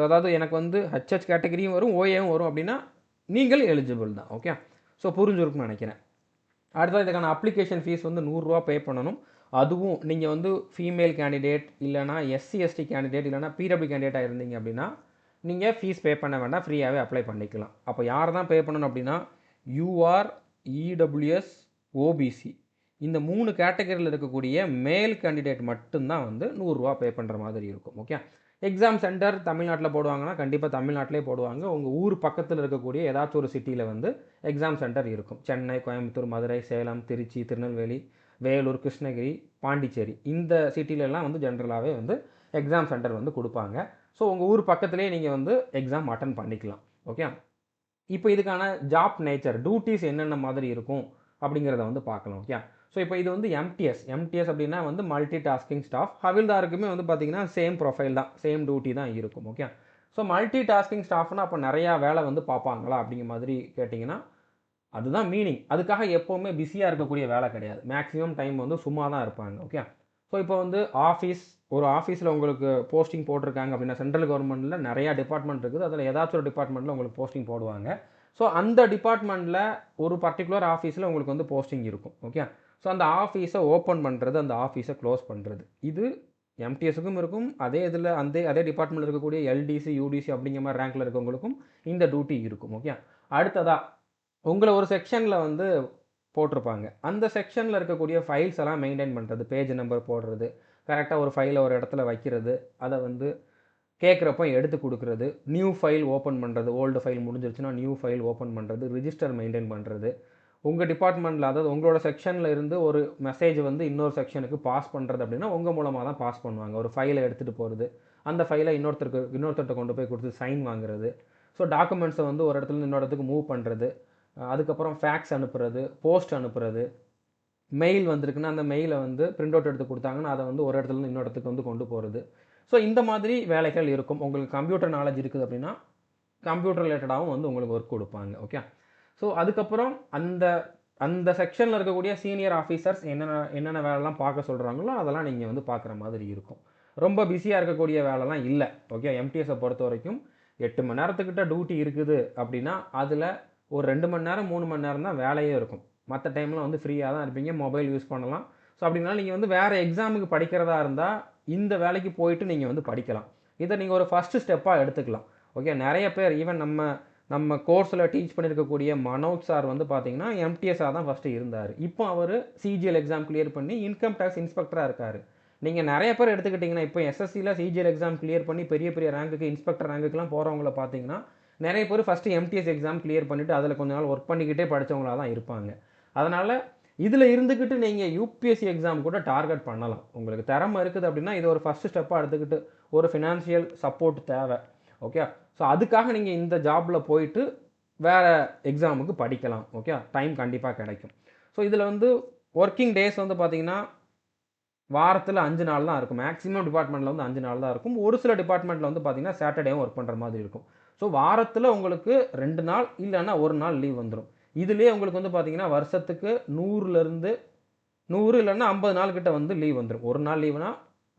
அதாவது எனக்கு வந்து ஹெச்ஹெச் கேட்டகரியும் வரும், ஓஏவும் வரும் அப்படின்னா நீங்கள் எலிஜிபிள் தான். ஓகே, ஸோ புரிஞ்சுருக்குன்னு நினைக்கிறேன். அடுத்தது இதுக்கான அப்ளிகேஷன் ஃபீஸ் வந்து 100 ரூபா பே பண்ணணும். அதுவும் நீங்கள் வந்து ஃபீமேல் கேண்டிடேட் இல்லைனா எஸ்சி எஸ்டி கேண்டிடேட் இல்லைனா பிடபிள்யூ கேண்டிடேட்டாக இருந்தீங்க அப்படின்னா நீங்கள் ஃபீஸ் பே பண்ண வேண்டாம், ஃப்ரீயாகவே அப்ளை பண்ணிக்கலாம். அப்போ யார் தான் பே பண்ணணும் அப்படின்னா யூஆர், இடபிள்யூஎஸ், ஓபிசி இந்த 3 கேட்டகரியில் இருக்கக்கூடிய மேல் கேண்டிடேட் மட்டும்தான் வந்து 100 ரூபா பே பண்ணுற மாதிரி இருக்கும். ஓகே, எக்ஸாம் சென்டர் தமிழ்நாட்டில் போடுவாங்கன்னா கண்டிப்பாக தமிழ்நாட்டிலே போடுவாங்க. உங்கள் ஊர் பக்கத்தில் இருக்கக்கூடிய ஏதாச்சும் ஒரு சிட்டியில் வந்து எக்ஸாம் சென்டர் இருக்கும். சென்னை, கோயம்புத்தூர், மதுரை, சேலம், திருச்சி, திருநெல்வேலி, வேலூர், கிருஷ்ணகிரி, பாண்டிச்சேரி இந்த சிட்டிலெல்லாம் வந்து ஜென்ரலாகவே வந்து எக்ஸாம் சென்டர் வந்து கொடுப்பாங்க. ஸோ உங்கள் ஊர் பக்கத்துலேயே நீங்கள் வந்து எக்ஸாம் அட்டன் பண்ணிக்கலாம். ஓகே, இப்போ இதுக்கான ஜாப் நேச்சர், டியூட்டிஸ் என்னென்ன மாதிரி இருக்கும் அப்படிங்கிறத வந்து பார்க்கலாம். ஓகே, ஸோ இப்போ இது வந்து எம்டிஎஸ் அப்படின்னா வந்து மல்டி டாஸ்கிங் ஸ்டாஃப். ஹவில்தாருக்குமே வந்து பார்த்தீங்கன்னா சேம் ப்ரொஃபைல் தான், சேம் டியூட்டி தான் இருக்கும். ஓகே, ஸோ மல்டி டாஸ்கிங் ஸ்டாஃப்னா அப்போ நிறையா வேலை வந்து பார்ப்பாங்களா அப்படிங்கிற மாதிரி கேட்டிங்கன்னா அதுதான் மீனிங். அதுக்காக எப்போவுமே பிஸியாக இருக்கக்கூடிய வேலை கிடையாது. மேக்ஸிமம் டைம் வந்து சும்மா தான் இருப்பாங்க. ஓகே, ஸோ இப்போ வந்து ஒரு ஆஃபீஸில் உங்களுக்கு போஸ்டிங் போட்டிருக்காங்க அப்படின்னா சென்ட்ரல் கவர்மெண்ட்டில் நிறையா டிபார்ட்மெண்ட் இருக்குது. அதில் ஏதாச்சும் ஒரு டிபார்ட்மெண்ட்டில் உங்களுக்கு போஸ்டிங் போடுவாங்க. ஸோ அந்த டிபார்ட்மெண்ட்டில் ஒரு பர்டிகுலர் ஆஃபீஸில் உங்களுக்கு வந்து போஸ்டிங் இருக்கும். ஓகே, ஸோ அந்த ஆஃபீஸை ஓப்பன் பண்ணுறது, அந்த ஆஃபீஸை க்ளோஸ் பண்ணுறது, இது எம்டிஎஸுக்கும் இருக்கும். அதே டிபார்ட்மெண்ட்டில் இருக்கக்கூடிய எல்டிசி, யூடிசி அப்படிங்கிற மாதிரி ரேங்கில் இருக்கவங்களுக்கும் இந்த டியூட்டி இருக்கும். ஓகே, அடுத்ததாக உங்களை ஒரு செக்ஷனில் வந்து போட்டிருப்பாங்க. அந்த செக்ஷனில் இருக்கக்கூடிய ஃபைல்ஸ் எல்லாம் மெயின்டைன் பண்ணுறது, பேஜ் நம்பர் போடுறது, கரெக்டாக ஒரு ஃபைலை ஒரு இடத்துல வைக்கிறது, அதை வந்து கேட்குறப்போ எடுத்து கொடுக்குறது, நியூ ஃபைல் ஓப்பன் பண்ணுறது, ஓல்டு ஃபைல் முடிஞ்சிருச்சுன்னா நியூ ஃபைல் ஓப்பன் பண்ணுறது, ரிஜிஸ்டர் மெயின்டைன் பண்ணுறது, உங்கள் டிபார்ட்மெண்ட்டில் அதாவது உங்களோட செக்ஷனில் இருந்து ஒரு மெசேஜ் வந்து இன்னொரு செக்ஷனுக்கு பாஸ் பண்ணுறது அப்படின்னா உங்கள் மூலமாக தான் பாஸ் பண்ணுவாங்க. ஒரு ஃபைலை எடுத்துகிட்டு போகிறது, அந்த ஃபைலை இன்னொருத்தர்கிட்ட கொண்டு போய் கொடுத்து சைன் வாங்குறது, ஸோ டாக்குமெண்ட்ஸை வந்து ஒரு இடத்துல இன்னொரு இடத்துக்கு மூவ் பண்ணுறது, அதுக்கப்புறம் ஃபேக்ஸ் அனுப்புறது, போஸ்ட் அனுப்புறது, மெயில் வந்திருக்குன்னா அந்த மெயிலை வந்து பிரிண்ட் அவுட் எடுத்து கொடுத்தாங்கன்னா அதை வந்து ஒரு இடத்துலேருந்து இன்னொரு இடத்துக்கு வந்து கொண்டு போகிறது. ஸோ இந்த மாதிரி வேலைகள் இருக்கும். உங்களுக்கு கம்ப்யூட்டர் நாலேஜ் இருக்குது அப்படின்னா கம்ப்யூட்டர் ரிலேட்டடாகவும் வந்து உங்களுக்கு ஒர்க் கொடுப்பாங்க. ஓகே, ஸோ அதுக்கப்புறம் அந்த அந்த செக்ஷனில் இருக்கக்கூடிய சீனியர் ஆஃபீஸர்ஸ் என்னென்ன வேலைலாம் பார்க்க சொல்கிறாங்களோ அதெல்லாம் நீங்கள் வந்து பார்க்குற மாதிரி இருக்கும். ரொம்ப பிஸியாக இருக்கக்கூடிய வேலைலாம் இல்லை. ஓகே, எம்டிஎஸை பொறுத்த வரைக்கும் 8 மணி நேரத்துக்கிட்ட டியூட்டி இருக்குது அப்படின்னா அதில் ஒரு 2 மணி நேரம் 3 மணி நேரம் தான் வேலையே இருக்கும். மற்ற டைமில் வந்து ஃப்ரீயாக தான் இருப்பீங்க, மொபைல் யூஸ் பண்ணலாம். ஸோ அப்படின்னா நீங்கள் வந்து வேறு எக்ஸாமுக்கு படிக்கிறதா இருந்தால் இந்த வேலைக்கு போயிட்டு நீங்கள் வந்து படிக்கலாம். இதை நீங்கள் ஒரு ஃபஸ்ட்டு ஸ்டெப்பாக எடுத்துக்கலாம். ஓகே, நிறைய பேர் ஈவன் நம்ம கோர்ஸில் டீச் பண்ணியிருக்கக்கூடிய மனோஜ் சார் வந்து பார்த்தீங்கன்னா எம்டிஎஸ்ஸாக தான் ஃபஸ்ட்டு இருந்தார். இப்போ அவர் சிஜிஎல் எக்ஸாம் கிளியர் பண்ணி இன்கம் டேக்ஸ் இன்ஸ்பெக்டராக இருக்கார். நீங்கள் நிறைய பேர் எடுத்துக்கிட்டிங்கன்னா இப்போ எஸ்எஸ்சியில் சிஜிஎல் எக்ஸாம் கிளியர் பண்ணி பெரிய பெரிய ரேங்குக்கு இன்ஸ்பெக்டர் ரேங்குக்குலாம் போகிறவங்கள பார்த்தீங்கன்னா நிறைய பேர் ஃபஸ்ட்டு எம்டிஎஸ் எக்ஸாம் கிளியர் பண்ணிவிட்டு அதில் கொஞ்ச நாள் ஒர்க் பண்ணிக்கிட்டே படித்தவங்களாக தான் இருப்பாங்க. அதனால் இதில் இருந்துக்கிட்டு நீங்கள் யூபிஎஸ்சி எக்ஸாம் கூட டார்கெட் பண்ணலாம். உங்களுக்கு திறமை இருக்குது அப்படின்னா இதை ஒரு ஃபஸ்ட்டு ஸ்டெப்பாக எடுத்துக்கிட்டு ஒரு ஃபினான்ஷியல் சப்போர்ட் தேவை. ஓகே, ஸோ அதுக்காக நீங்கள் இந்த ஜாபில் போயிட்டு வேறு எக்ஸாமுக்கு படிக்கலாம். ஓகே, டைம் கண்டிப்பாக கிடைக்கும். ஸோ இதில் வந்து ஒர்க்கிங் டேஸ் வந்து பார்த்திங்கன்னா வாரத்தில் 5 நாள் தான் இருக்கும். மேக்ஸிமம் டிபார்ட்மெண்ட்டில் வந்து 5 நாள் தான் இருக்கும். ஒரு சில டிபார்ட்மெண்ட்டில் வந்து பார்த்திங்கன்னா சாட்டர்டேவும் ஒர்க் பண்ணுற மாதிரி இருக்கும். ஸோ வாரத்தில் உங்களுக்கு 2 நாள் இல்லைன்னா 1 நாள் லீவ் வந்துடும். இதுலேயே உங்களுக்கு வந்து பார்த்திங்கன்னா வருஷத்துக்கு 100 இல்லைன்னா 50 நாள் கிட்ட வந்து லீவ் வந்துடும். ஒரு நாள் லீவுனா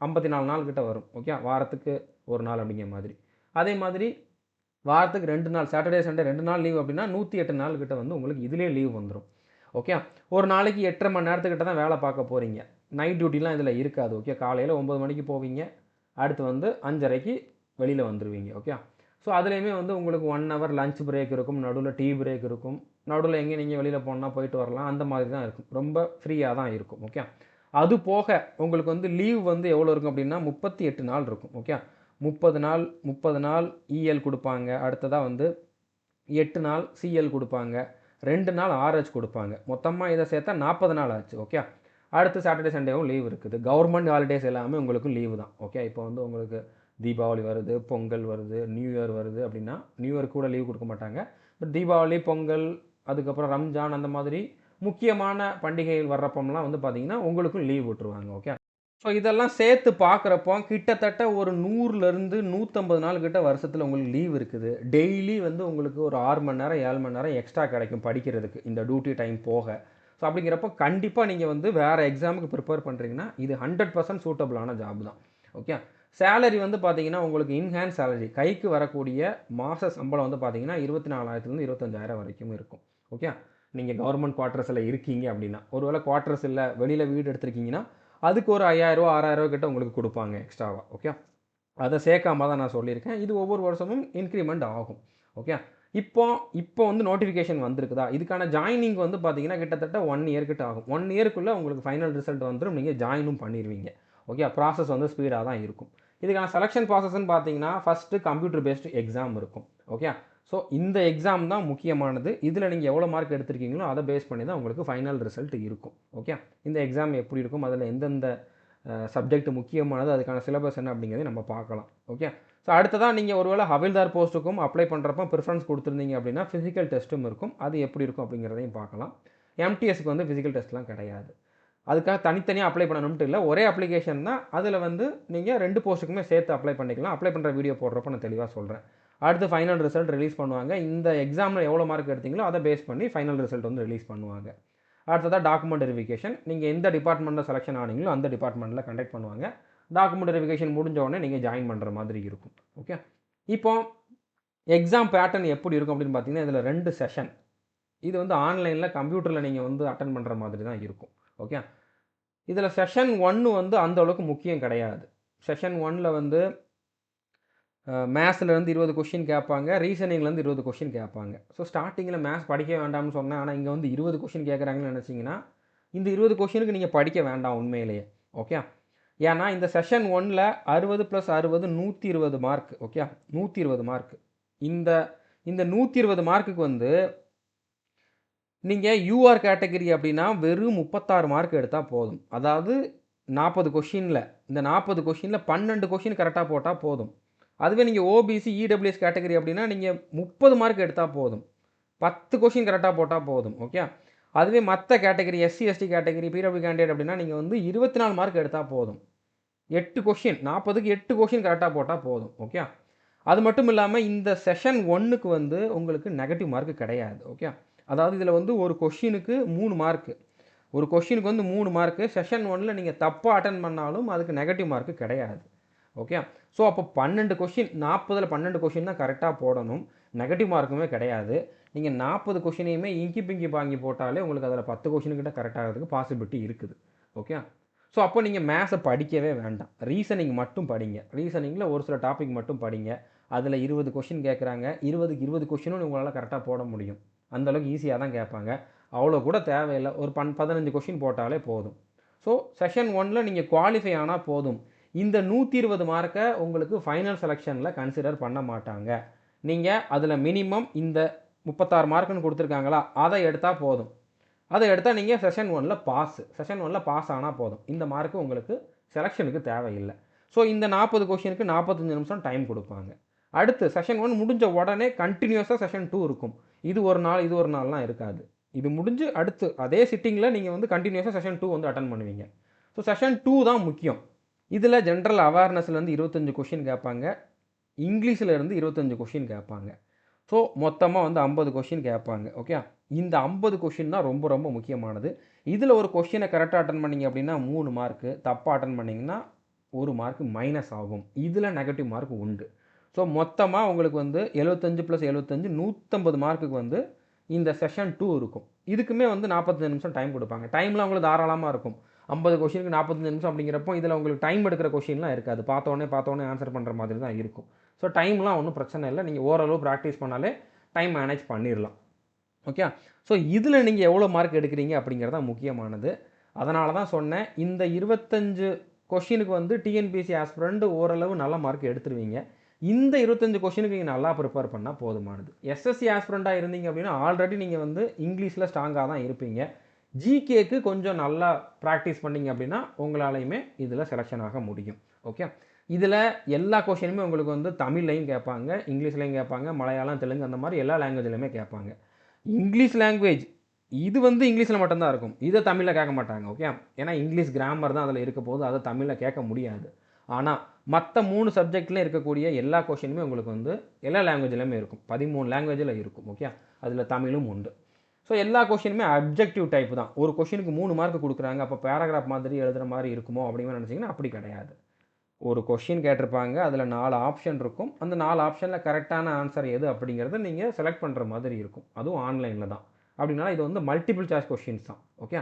54 நாள் கிட்ட வரும். ஓகே, வாரத்துக்கு 1 நாள் அப்படிங்கிற மாதிரி. அதே மாதிரி வாரத்துக்கு 2 நாள் சாட்டர்டே சண்டே 2 நாள் லீவ் அப்படின்னா 108 நாள் கிட்ட வந்து உங்களுக்கு இதிலே லீவ் வந்துடும். ஓகே, ஒரு நாளைக்கு 8.5 மணி நேரத்துக்கிட்ட தான் வேலை பார்க்க போகிறீங்க. நைட் டியூட்டிலாம் இதில் இருக்காது. ஓகே, காலையில் 9 மணிக்கு போவீங்க, அடுத்து வந்து 5:30க்கு வெளியில் வந்துடுவீங்க. ஓகே, ஸோ அதுலேயுமே வந்து உங்களுக்கு 1 ஹவர் லஞ்ச் பிரேக் இருக்கும், நடுவில் டீ பிரேக் இருக்கும், நடுவில் எங்கே நீங்கள் வெளியில் போனால் போயிட்டு வரலாம், அந்த மாதிரி தான் இருக்கும். ரொம்ப ஃப்ரீயாக தான் இருக்கும். ஓகே, அது போக உங்களுக்கு வந்து லீவ் வந்து எவ்வளோ இருக்கும் அப்படின்னா 38 நாள் இருக்கும். ஓகே, 30 நாள் இஎல் கொடுப்பாங்க, அடுத்ததாக வந்து 8 நாள் சிஎல் கொடுப்பாங்க, 2 நாள் ஆர்ஹெச் கொடுப்பாங்க. மொத்தமாக இதை சேர்த்தா 40 நாள் ஆச்சு. ஓகே, அடுத்து சாட்டர்டே சண்டேவும் லீவ் இருக்குது. கவர்மெண்ட் ஹாலிடேஸ் எல்லாமே உங்களுக்கு லீவு தான். ஓகே, இப்போ வந்து உங்களுக்கு தீபாவளி வருது, பொங்கல் வருது, நியூ இயர் வருது அப்படின்னா நியூ இயர் கூட லீவ் கொடுக்க மாட்டாங்க. பட் தீபாவளி, பொங்கல், அதுக்கப்புறம் ரம்ஜான் அந்த மாதிரி முக்கியமான பண்டிகைகள் வர்றப்பம்லாம் வந்து பார்த்திங்கன்னா உங்களுக்கும் லீவ் விட்டுருவாங்க. ஓகே, ஸோ இதெல்லாம் சேர்த்து பார்க்குறப்போ கிட்டத்தட்ட ஒரு 100லேருந்து 150 நாள் கிட்ட வருஷத்தில் உங்களுக்கு லீவ் இருக்குது. டெய்லி வந்து உங்களுக்கு ஒரு 6 மணி நேரம் 7 மணி நேரம் எக்ஸ்ட்ரா கிடைக்கும் படிக்கிறதுக்கு இந்த டியூட்டி டைம் போக. ஸோ அப்படிங்கிறப்போ கண்டிப்பாக நீங்கள் வந்து வேறு எக்ஸாமுக்கு ப்ரிப்பேர் பண்ணுறீங்கன்னா இது 100% சூட்டபிளான ஜாப் தான். ஓகே, சேலரி வந்து பார்த்தீங்கன்னா உங்களுக்கு இன்ஹேண்ட் சேலரி கைக்கு வரக்கூடிய மாத சம்பளம் வந்து பார்த்தீங்கன்னா 24,000லேருந்து 25,000 வரைக்கும் இருக்கும். ஓகே, நீங்கள் கவர்மெண்ட் குவார்ட்டர்ஸில் இருக்கீங்க அப்படின்னா, ஒருவேளை குவார்ட்டர்ஸ் இல்லை வெளியில் வீடு எடுத்துருக்கீங்கன்னா அதுக்கு ஒரு 5,000 6,000 கிட்ட உங்களுக்கு கொடுப்பாங்க எக்ஸ்ட்ராவாக. ஓகே, அதை சேர்க்காம தான் நான் சொல்லியிருக்கேன். இது ஒவ்வொரு வருஷமும் இன்க்ரிமெண்ட் ஆகும். ஓகே, இப்போ வந்து நோட்டிஃபிகேஷன் வந்திருக்குதா, இதுக்கான ஜாயினிங் வந்து பார்த்தீங்கன்னா கிட்டத்தட்ட 1 இயர் கிட்ட ஆகும். 1 இயர்க்குள்ளே உங்களுக்கு ஃபைனல் ரிசல்ட் வந்துடும், நீங்கள் ஜாயினும் பண்ணிடுவீங்க. ஓகே, ப்ராசஸ் வந்து ஸ்பீடாக தான் இருக்கும். இதுக்கான செலெக்ஷன் ப்ராசஸ்ன்னு பார்த்தீங்கன்னா ஃபஸ்ட்டு கம்ப்யூட்டர் பேஸ்டு எக்ஸாம் இருக்கும். ஓகே, ஸோ இந்த எக்ஸாம் தான் முக்கியமானது. இதில் நீங்கள் எவ்வளோ மார்க் எடுத்திருக்கீங்களோ அதை பேஸ் பண்ணி தான் உங்களுக்கு ஃபைனல் ரிசல்ட் இருக்கும். ஓகே, இந்த எக்ஸாம் எப்படி இருக்கும், அதில் எந்தெந்த சப்ஜெக்ட் முக்கியமானது, அதுக்கான சிலபஸ் என்ன அப்படிங்கிறத நம்ம பார்க்கலாம். ஓகே, ஸோ அடுத்ததாக நீங்கள் ஒருவேளை ஹவில்தார் போஸ்ட்டுக்கும் அப்ளை பண்ணுறப்போ ப்ரிஃபரன்ஸ் கொடுத்துருந்தீங்க அப்படின்னா ஃபிசிக்கல் டெஸ்ட்டும் இருக்கும். அது எப்படி இருக்கும் அப்படிங்கிறதையும் பார்க்கலாம். எம்டிஎஸ்க்கு வந்து ஃபிசிக்கல் டெஸ்ட்லாம் கிடையாது. அதுக்காக தனித்தனியாக அப்ளை பண்ணணும்ட்டு இல்லை, ஒரே அப்ளிகேஷன் தான். அதில் வந்து நீங்கள் 2 போஸ்ட்டுக்குமே சேர்த்து அப்ளை பண்ணிக்கலாம். அப்ளை பண்ணுற வீடியோ போடுறப்போ நான் தெளிவாக சொல்கிறேன். அடுத்து ஃபைனல் ரிசல்ட் ரிலீஸ் பண்ணுவாங்க. இந்த எக்ஸாமில் எவ்வளோ மார்க் எடுத்தீங்களோ அதை பேஸ் பண்ணி ஃபைனல் ரிசல்ட் வந்து ரிலீஸ் பண்ணுவாங்க. அடுத்ததாக டாக்குமெண்ட் வெரிஃபிகேஷன், நீங்கள் எந்த டிபார்ட்மெண்ட்டில் செலெக்ஷன் ஆனீங்களோ அந்த டிபார்ட்மெண்ட்டில் கண்டக்ட் பண்ணுவாங்க. டாக்குமெண்ட் வெரிஃபிகேஷன் முடிஞ்ச உடனே நீங்கள் ஜாயின் பண்ணுற மாதிரி இருக்கும். ஓகே, இப்போ எக்ஸாம் பேட்டர்ன் எப்படி இருக்கும் அப்படின்னு பார்த்தீங்கன்னா இதில் 2 செஷன். இது வந்து ஆன்லைனில் கம்ப்யூட்டரில் நீங்கள் வந்து அட்டன் பண்ணுற மாதிரி தான் இருக்கும். ஓகே, இதில் செஷன் 1 வந்து அந்த அளவுக்கு முக்கியம் கிடையாது. செஷன் 1ல் வந்து மேத்ஸ்லேருந்து 20 கொஷின் கேட்பாங்க, ரீசனிங்லேருந்து 20 கொஷின் கேட்பாங்க. ஸோ ஸ்டார்டிங்கில் மேத்ஸ் படிக்க வேண்டாம்னு சொன்னேன், ஆனால் இங்கே வந்து 20 கொஷின் கேட்குறாங்கன்னு நினச்சிங்கன்னா இந்த 20 கொஷினுக்கு நீங்கள் படிக்க வேண்டாம் உண்மையிலேயே. ஓகே, ஏன்னா இந்த செஷன் 1ல் 60 + 60 120 மார்க். Okay, 120 mark. இந்த 120 மார்க்குக்கு வந்து நீங்கள் யூஆர் கேட்டகரி அப்படின்னா வெறும் 36 மார்க் எடுத்தால் போதும். அதாவது 40 கொஷினில் இந்த 40 கொஷினில் 12 கொஷின் கரெக்டாக போட்டால் போதும். அதுவே நீங்கள் ஓபிசி இடபிள்யூஎஸ் கேட்டகரி அப்படின்னா நீங்கள் 30 மார்க் எடுத்தால் போதும், 10 கொஷின் கரெக்டாக போட்டால் போதும். ஓகே, அதுவே மற்ற category SC ST category PW candidate அப்படின்னா நீங்கள் வந்து 24 மார்க் எடுத்தால் போதும். 8 கொஷின் 40க்கு 8 கொஷின் கரெக்டாக போட்டால் போதும். ஓகே, அது மட்டும் இல்லாமல் இந்த செஷன் 1க்கு வந்து உங்களுக்கு நெகட்டிவ் மார்க் கிடையாது. ஓகே, அதாவது இதில் வந்து ஒரு கொஷினுக்கு 3 மார்க்கு. ஒரு கொஷினுக்கு வந்து 3 மார்க்கு. செஷன் 1ல் நீங்கள் தப்பாக அட்டெண்ட் பண்ணாலும் அதுக்கு நெகட்டிவ் மார்க்கு கிடையாது. ஓகே. ஸோ அப்போ 12 கொஷின் 40ல் 12 கொஷின் தான் கரெக்டாக போடணும். நெகட்டிவ் மார்க்குமே கிடையாது. நீங்கள் 40 கொஷினையுமே இங்கி பிங்கி பாங்கி போட்டாலே உங்களுக்கு அதில் 10 கொஷினுக்கிட்ட கரெக்ட் ஆகிறதுக்கு பாசிபிலிட்டி இருக்குது. ஓகே. ஸோ அப்போ நீங்கள் மேத்ஸை படிக்கவே வேண்டாம். ரீசனிங் மட்டும் படிங்க. ரீசனிங்கில் ஒரு சில டாபிக் மட்டும் படிங்க. அதில் 20 கொஷின் கேட்குறாங்க. 20க்கு 20 கொஷினும் உங்களால் கரெக்டாக போட முடியும். அந்தளவுக்கு ஈஸியாக தான் கேட்பாங்க. அவ்வளோ கூட தேவையில்லை. ஒரு 15 கொஷின் போட்டாலே போதும். ஸோ செஷன் 1ல் நீங்கள் குவாலிஃபை ஆனால் போதும். இந்த 120 மார்க்கை உங்களுக்கு ஃபைனல் செலெக்ஷனில் கன்சிடர் பண்ண மாட்டாங்க. நீங்கள் அதில் மினிமம் இந்த 36 மார்க்குன்னு கொடுத்துருக்காங்களா, அதை எடுத்தால் போதும். அதை எடுத்தால் நீங்கள் செஷன் 1ல் பாஸ். செஷன் 1ல் பாஸ் ஆனால் போதும். இந்த மார்க்கு உங்களுக்கு செலெக்ஷனுக்கு தேவையில்லை. ஸோ இந்த 40 கொஷினுக்கு 45 நிமிஷம் டைம் கொடுப்பாங்க. அடுத்து செஷன் 1 முடிஞ்ச உடனே கண்டினியூஸாக செஷன் 2 இருக்கும். இது ஒரு நாள் இது ஒரு நாள்லாம் இருக்காது. இது முடிஞ்சு அடுத்து அதே சிட்டிங்கில் நீங்கள் வந்து கண்டினியூஸாக செஷன் 2 வந்து அட்டன் பண்ணுவீங்க. ஸோ செஷன் 2 தான் முக்கியம். இதில் ஜென்ரல் அவேர்னஸ்லேருந்து 25 கொஷின் கேட்பாங்க. இங்கிலீஷில் இருந்து 25 கொஷின் கேட்பாங்க. ஸோ மொத்தமாக வந்து 50 கொஷின் கேட்பாங்க. ஓகே. இந்த 50 கொஷின் தான் ரொம்ப ரொம்ப முக்கியமானது. இதில் ஒரு கொஷினை கரெக்டாக அட்டன் பண்ணிங்க அப்படின்னா 3 மார்க்கு, தப்பாக அட்டன் பண்ணிங்கன்னா 1 மார்க்கு மைனஸ் ஆகும். இதில் நெகட்டிவ் மார்க் உண்டு. ஸோ மொத்தமாக உங்களுக்கு வந்து 75 + 75 150 மார்க்குக்கு வந்து இந்த செஷன் 2 இருக்கும். இதுக்குமே வந்து 45 நிமிஷம் டைம் கொடுப்பாங்க. டைம்லாம் உங்களுக்கு தாராளமாக இருக்கும். 50 கொஷினுக்கு 45 நிமிஷம் அப்படிங்கிறப்போ இதில் உங்களுக்கு டைம் எடுக்கிற கொஷின்லாம் இருக்காது. பார்த்தோன்னே ஆன்சர் பண்ணுற மாதிரி தான் இருக்கும். ஸோ டைம்லாம் ஒன்றும் பிரச்சனை இல்லை. நீங்கள் ஓரளவு ப்ராக்டிஸ் பண்ணாலே டைம் மேனேஜ் பண்ணிடலாம். ஓகே. ஸோ இதில் நீங்கள் எவ்வளோ மார்க் எடுக்கிறீங்க அப்படிங்கிறது தான் முக்கியமானது. அதனால தான் சொன்னேன், இந்த 25 கொஷினுக்கு வந்து டிஎன்பிஎஸ்சி ஆஸ்பிரண்ட் ஓரளவு நல்ல மார்க் எடுத்துருவீங்க. இந்த 25 கொஷினுக்கு நீங்கள் நல்லா ப்ரிப்பேர் பண்ணால் போதுமானது. எஸ்எஸ்சி ஆஸ்பிரண்ட்டாக இருந்தீங்க அப்படின்னா ஆல்ரெடி நீங்கள் வந்து இங்கிலீஷில் ஸ்ட்ராங்காக தான் இருப்பீங்க. ஜிகேக்கு கொஞ்சம் நல்லா ப்ராக்டிஸ் பண்ணிங்க அப்படின்னா உங்களாலையுமே இதில் செலெக்ஷன் ஆக முடியும். ஓகே. இதில் எல்லா கொஷினுமே உங்களுக்கு வந்து தமிழ்லையும் கேட்பாங்க, இங்கிலீஷ்லையும் கேட்பாங்க, மலையாளம், தெலுங்கு அந்த மாதிரி எல்லா லாங்குவேஜ்லையுமே கேட்பாங்க. இங்கிலீஷ் லாங்குவேஜ் இது வந்து இங்கிலீஷில் மட்டும்தான் இருக்கும். இதை தமிழில் கேட்க மாட்டாங்க. ஓகே. ஏன்னா இங்கிலீஷ் கிராமர் தான் அதில் இருக்க போது, அதை தமிழில் கேட்க முடியாது. ஆனால் மற்ற 3 சப்ஜெக்ட்லையும் இருக்கக்கூடிய எல்லா கொஷினுமே உங்களுக்கு வந்து எல்லா லாங்குவேஜ்லையுமே இருக்கும். 13 லாங்குவேஜில் இருக்கும். ஓகே. அதில் தமிழும் உண்டு. ஸோ எல்லா கொஷினுமே அப்ஜெக்டிவ் டைப் தான். ஒரு கொஷினுக்கு 3 மார்க் கொடுக்குறாங்க, அப்போ பேராகிராஃப் மாதிரி எழுதுகிற மாதிரி இருக்குமோ அப்படின்னு நினச்சிங்கன்னா அப்படி கிடையாது. ஒரு கொஷின் கேட்டிருப்பாங்க, அதில் 4 ஆப்ஷன் இருக்கும். அந்த 4 ஆப்ஷனில் கரெக்டான ஆன்சர் எது அப்படிங்கிறத நீங்கள் செலக்ட் பண்ணுற மாதிரி இருக்கும். அதுவும் ஆன்லைனில் தான். அப்படின்னால இது வந்து மல்டிபிள் சாய்ஸ் கொஷின்ஸ் தான். ஓகே.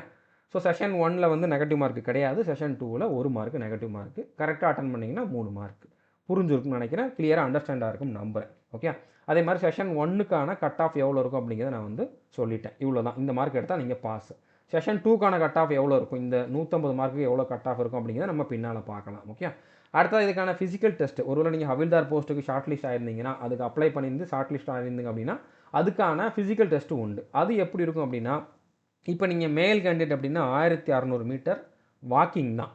ஸோ செஷன் 1ல் வந்து நெகட்டிவ் மார்க் கிடையாது. செஷன் 2ல் 1 மார்க் நெகட்டிவ் மார்க்கு. கரெக்டாக அட்டன் பண்ணிங்கன்னா 3 மார்க். புரிஞ்சிருக்குன்னு நினைக்கிறேன். கிளியராக அண்டர்ஸ்டாண்டாக இருக்கும் நம்புகிறேன். ஓகே. அதே மாதிரி செஷன் 1க்கான கட் ஆஃப் எவ்வளோ இருக்கும் அப்படிங்கிறத நான் வந்து சொல்லிட்டேன். இவ்வளோ தான். இந்த மார்க் எடுத்தால் நீங்கள் பாஸ். செஷன் 2க்கான கட் ஆஃப் எவ்வளோ இருக்கும், இந்த 150 மார்க்கு எவ்வளோ கட் ஆஃப் இருக்கும் அப்படிங்கிறத நம்ம பின்னால் பார்க்கலாம். ஓகே. அடுத்தது இதுக்கான ஃபிசிக்கல் டெஸ்ட். ஒருவேளை நீங்கள் ஹவில்தார் போஸ்ட்டுக்கு ஷார்ட் லிஸ்ட் ஆயிருந்தீங்கன்னா, அதுக்கு அப்ளை பண்ணியிருந்து ஷார்ட் லிஸ்ட் ஆயிருந்தீங்க அப்படின்னா அதுக்கான ஃபிசிக்கல் டெஸ்ட்டு உண்டு. அது எப்படி இருக்கும் அப்படின்னா, இப்போ நீங்கள் மேல் கேண்டிடேட் அப்படின்னா 1600 மீட்டர் வாக்கிங் தான்,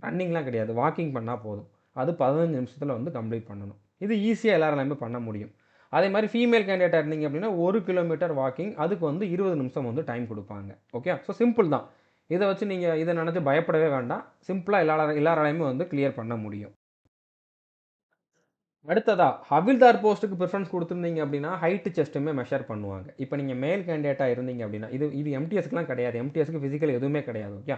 ரன்னிங்லாம் கிடையாது. வாக்கிங் பண்ணால் போதும். அது 15 நிமிஷத்தில் வந்து கம்ப்ளீட் பண்ணணும். இது ஈஸியாக எல்லாராலையுமே பண்ண முடியும். அதே மாதிரி ஃபீமேல் கேண்டிடேட்டாக இருந்தீங்க அப்படின்னா 1 கிலோமீட்டர் வாக்கிங், அதுக்கு வந்து 20 நிமிஷம் வந்து டைம் கொடுப்பாங்க. ஓகே. ஸோ சிம்பிள் தான். இதை வச்சு நீங்கள் இதை நினச்சி பயப்படவே வேண்டாம். சிம்பிளாக எல்லாராலையுமே வந்து கிளியர் பண்ண முடியும். அடுத்ததா ஹவில்தார் போஸ்ட்டுக்கு ப்ரிஃபரன்ஸ் கொடுத்துருந்தீங்க அப்படின்னா ஹைட்டு செஸ்ட்டுமே மெஷர் பண்ணுவாங்க. இப்போ நீங்கள் மேல் கேண்டிடேட்டாக இருந்தீங்க அப்படின்னா இது எம்டிஎஸ்க்குலாம் கிடையாது. எம்டிஎஸ்க்கு ஃபிசிக்கல் எதுவுமே கிடையாது. ஓகே.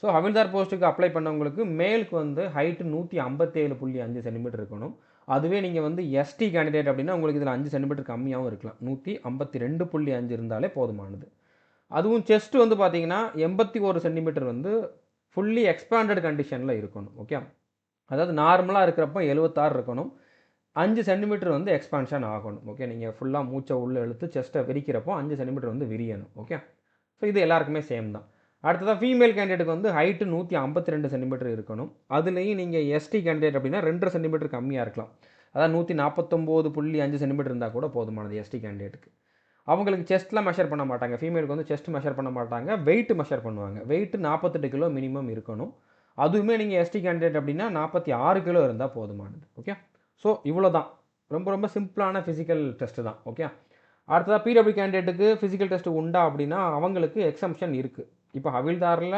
ஸோ ஹவில்தார் போஸ்ட்டுக்கு அப்ளை பண்ணவங்களுக்கு மேலுக்கு வந்து ஹைட்டு 157.5 சென்டிமீட்டர் இருக்கணும். அதுவே நீங்கள் வந்து எஸ்டி கேண்டிடேட் அப்படின்னா உங்களுக்கு இதில் 5 சென்டிமீட்டர் கம்மியாகவும் இருக்கலாம். 152.5 இருந்தாலே போதுமானது. அதுவும் செஸ்ட் வந்து பார்த்தீங்கன்னா 81 சென்டிமீட்டர் வந்து ஃபுல்லி எக்ஸ்பாண்டட் கண்டிஷனில் இருக்கணும். ஓகே. அதாவது நார்மலாக இருக்கிறப்ப 76 இருக்கணும். 5 சென்டிமீட்டர் வந்து எக்ஸ்பான்ஷன் ஆகணும். ஓகே. நீங்கள் ஃபுல்லாக மூச்சை உள்ளே இழுத்து செஸ்ட்டை விரிக்கிறப்போ 5 சென்டிமீட்டர் வந்து விரியணும். ஓகே. ஸோ இது எல்லாருக்குமே சேம் தான். அடுத்ததாக ஃபீமேல் கேண்டிடேட்டுக்கு வந்து ஹைட்டு 152 சென்டிமீட்டர் இருக்கணும். அதுலேயும் நீங்கள் எஸ்டி கேண்டிடேட் அப்படின்னா 2 சென்டிமீட்டர் கம்மியாக இருக்கலாம். அதாவது 149.5 சென்டிமீட்டர் இருந்தால் கூட போதுமானது எஸ்டி கேண்டிடேட்டுக்கு. அவங்களுக்கு செஸ்ட்லாம் மெஷர் பண்ண மாட்டாங்க. ஃபீமேலுக்கு வந்து செஸ்ட் மெஷர் பண்ண மாட்டாங்க. வெயிட் மெஷர் பண்ணுவாங்க. வெயிட் 48 கிலோ மினிமம் இருக்கணும். அதுவுமே நீங்கள் எஸ்டி கேண்டிடேட் அப்படின்னா 46 கிலோ இருந்தால் போதுமானது. ஓகே. ஸோ இவ்வளோ தான். ரொம்ப ரொம்ப சிம்பிளான ஃபிசிக்கல் டெஸ்ட்டு தான். ஓகே. அடுத்ததாக பிடபிள்யூ கேண்டிடேட்டுக்கு ஃபிசிக்கல் டெஸ்ட்டு உண்டா அப்படின்னா அவங்களுக்கு எக்ஸம்ஷன் இருக்குது. இப்போ ஹவில்தாரில்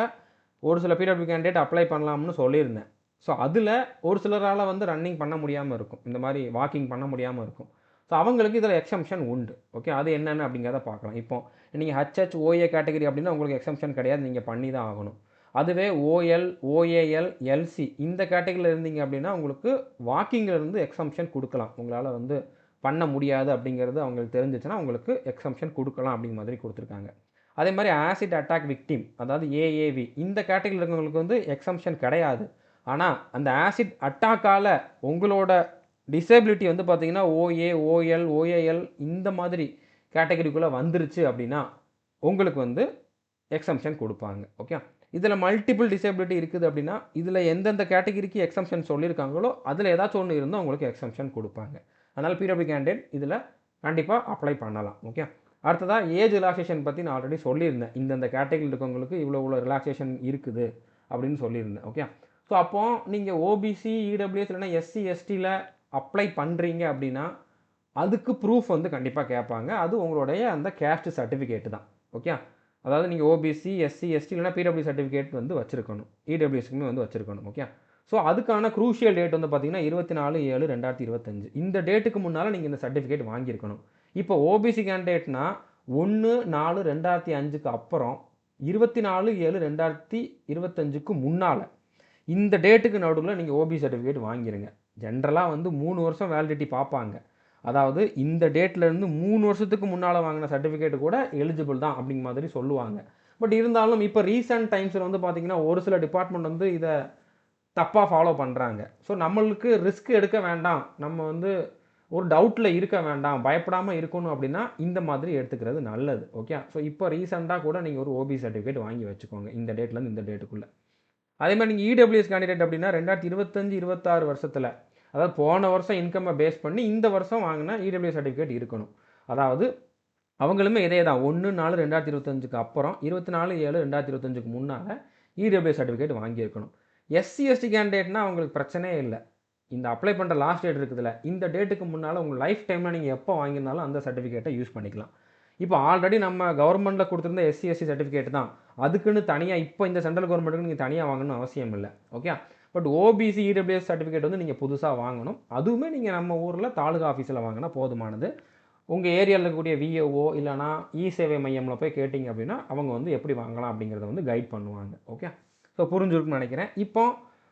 ஒரு சில பிடபிள்யூ கேண்டிடேட் அப்ளை பண்ணலாம்னு சொல்லியிருந்தேன். ஸோ அதில் ஒரு சிலரால் வந்து ரன்னிங் பண்ண முடியாமல் இருக்கும். இந்த மாதிரி வாக்கிங் பண்ண முடியாமல் இருக்கும். ஸோ ஸோ அவங்களுக்கு இதில் எக்ஸம்ஷன் உண்டு. ஓகே, அது என்னென்னு அப்படிங்கிறத பார்க்கலாம். இப்போ நீங்கள் ஹச்ஹெச் ஓஏ கேட்டகரி அப்படின்னா உங்களுக்கு எக்ஸம்ஷன் கிடையாது, நீங்கள் பண்ணி தான் ஆகணும். அதுவே ஓஎல் ஓஏஎல் எல்சி இந்த கேட்டகரியில் இருந்தீங்க அப்படின்னா உங்களுக்கு வாக்கிங்கிலிருந்து எக்ஸம்ஷன் கொடுக்கலாம். உங்களால் வந்து பண்ண முடியாது அப்படிங்கிறது அவங்களுக்கு தெரிஞ்சிச்சுன்னா உங்களுக்கு எக்ஸம்ஷன் கொடுக்கலாம் அப்படிங்கிற மாதிரி கொடுத்துருக்காங்க. அதே மாதிரி ஆசிட் அட்டாக் விக்டிம், அதாவது ஏஏவி, இந்த கேட்டகரியில் இருக்கிறவங்களுக்கு வந்து எக்ஸம்ஷன் கிடையாது. ஆனால் அந்த ஆசிட் அட்டாக்கால் உங்களோட டிசேபிலிட்டி வந்து பார்த்தீங்கன்னா ஓஏ ஓஎல் ஓஏஎல் இந்த மாதிரி கேட்டகரிக்குள்ளே வந்துருச்சு அப்படின்னா உங்களுக்கு வந்து எக்ஸம்ஷன் கொடுப்பாங்க. ஓகே, இதில் மல்டிபிள் டிசேபிலிட்டி இருக்குது அப்படின்னா இதில் எந்தெந்த கேட்டகரிக்கு எக்ஸம்ஷன் சொல்லியிருக்காங்களோ அதில் ஏதாச்சும் ஒன்று இருந்தால் உங்களுக்கு எக்ஸம்ஷன் கொடுப்பாங்க. அதனால் பிடபிள்யூ கேண்டிடேட் இதில் கண்டிப்பாக அப்ளை பண்ணலாம். ஓகே, அடுத்ததாக ஏஜ் ரிலாக்ஸேஷன் பற்றி நான் ஆல்ரெடி சொல்லியிருந்தேன். இந்தந்த கேட்டகரியில் இருக்கவங்களுக்கு இவ்வளோ ரிலாக்ஸேஷன் இருக்குது அப்படின்னு சொல்லியிருந்தேன். ஓகே, ஸோ அப்போது நீங்கள் ஓபிசி இடபிள்யூஎஸ் இல்லைனா எஸ்சி எஸ்டியில் அப்ளை பண்ணுறீங்க அப்படின்னா அதுக்கு ப்ரூஃப் வந்து கண்டிப்பாக கேட்பாங்க. அது உங்களுடைய அந்த கேஸ்ட் சர்டிஃபிகேட்டு தான். ஓகே, அதாவது நீங்கள் ஓபிசி எஸ்சி எஸ்டி இல்லைனா பிடபிள்யூ சர்டிஃபிகேட் வந்து வச்சுருக்கணும், இடபிள்யூஎஸ்க்குமே வந்து வச்சுருக்கணும். ஓகே, ஸோ அதுக்கான க்ரூஷியல் டேட் வந்து பார்த்தீங்கன்னா 24/7/2025. இந்த டேட்டுக்கு முன்னால் நீங்கள் இந்த சர்டிஃபிகேட் வாங்கியிருக்கணும். இப்போ ஓபிசி கேண்டிடேட்னா 1/4/2005க்கு அப்புறம் 24/7/2025க்கு முன்னால் இந்த டேட்டுக்கு நடுவில் நீங்கள் ஓபிசி சர்டிஃபிகேட் வாங்கிடுங்க. ஜென்ரலாக வந்து 3 வருஷம் வேலிடிட்டி பார்ப்பாங்க. அதாவது இந்த டேட்லேருந்து 3 வருஷத்துக்கு முன்னால் வாங்கின சர்டிஃபிகேட் கூட எலிஜிபிள் தான் அப்படிங்கிற மாதிரி சொல்லுவாங்க. பட் இருந்தாலும் இப்போ ரீசெண்ட் டைம்ஸில் வந்து பார்த்திங்கன்னா ஒரு சில டிபார்ட்மெண்ட் வந்து இதை தப்பாக ஃபாலோ பண்ணுறாங்க. ஸோ நம்மளுக்கு ரிஸ்க் எடுக்க வேண்டாம், நம்ம வந்து ஒரு டவுட்டில் இருக்க வேண்டாம், பயப்படாமல் இருக்கணும் அப்படின்னா இந்த மாதிரி எடுத்துக்கிறது நல்லது. ஓகே, ஸோ இப்போ ரீசெண்டாக கூட நீங்கள் ஒரு ஓபிசி சர்டிஃபிகேட் வாங்கி வச்சுக்கோங்க இந்த டேட்லேருந்து இந்த டேட்டுக்குள்ளே. அதே மாதிரி நீங்கள் இடபிள்யூஎஸ் கேண்டிடேட் அப்படின்னா 2025-26 வருஷத்தில், அதாவது போன வருஷம் இன்கம்மை பேஸ் பண்ணி இந்த வருஷம் வாங்கினா இடபிள்யூஎஸ் சர்டிஃபிகேட் இருக்கணும். அதாவது அவங்களுமே இதே தான் 1/4/2025க்கு அப்புறம் 24/7/2025க்கு முன்னால் இடபிள்யூஎஸ் சர்டிஃபிகேட் வாங்கியிருக்கணும். எஸ்சி எஸ்டி கேண்டிடேட்னா அவங்களுக்கு பிரச்சனையே இல்லை. இந்த அப்ளை பண்ணுற லாஸ்ட் டேட் இருக்குதுல்ல, இந்த டேட்டுக்கு முன்னால் உங்கள் லைஃப் டைமில் நீங்கள் எப்போ வாங்கியிருந்தாலும் அந்த சர்டிஃபிகேட்டை யூஸ் பண்ணிக்கலாம். இப்போ ஆல்ரெடி நம்ம கவர்மெண்ட்டில் கொடுத்துருந்த எஸ்சி எஸ்சி சர்டிஃபிகேட் தான், அதுக்குன்னு தனியாக இப்போ இந்த சென்ட்ரல் கவர்மெண்ட்டுக்கு நீங்கள் தனியாக வாங்கணும்னு அவசியம் இல்லை. Okay, but OBC EWS certificate வந்து நீங்கள் புதுசாக வாங்கணும். அதுவுமே நீங்கள் நம்ம ஊரில் தாலுகா ஆஃபீஸில் வாங்கினா போதுமானது. உங்கள் ஏரியாவில் இருக்கக்கூடிய விஏஓ இல்லைனா இ சேவை மையமில் போய் கேட்டிங்க அப்படின்னா அவங்க வந்து எப்படி வாங்கலாம் அப்படிங்கிறத வந்து கைட் பண்ணுவாங்க. ஓகே, ஸோ புரிஞ்சுருக்குன்னு நினைக்கிறேன். இப்போ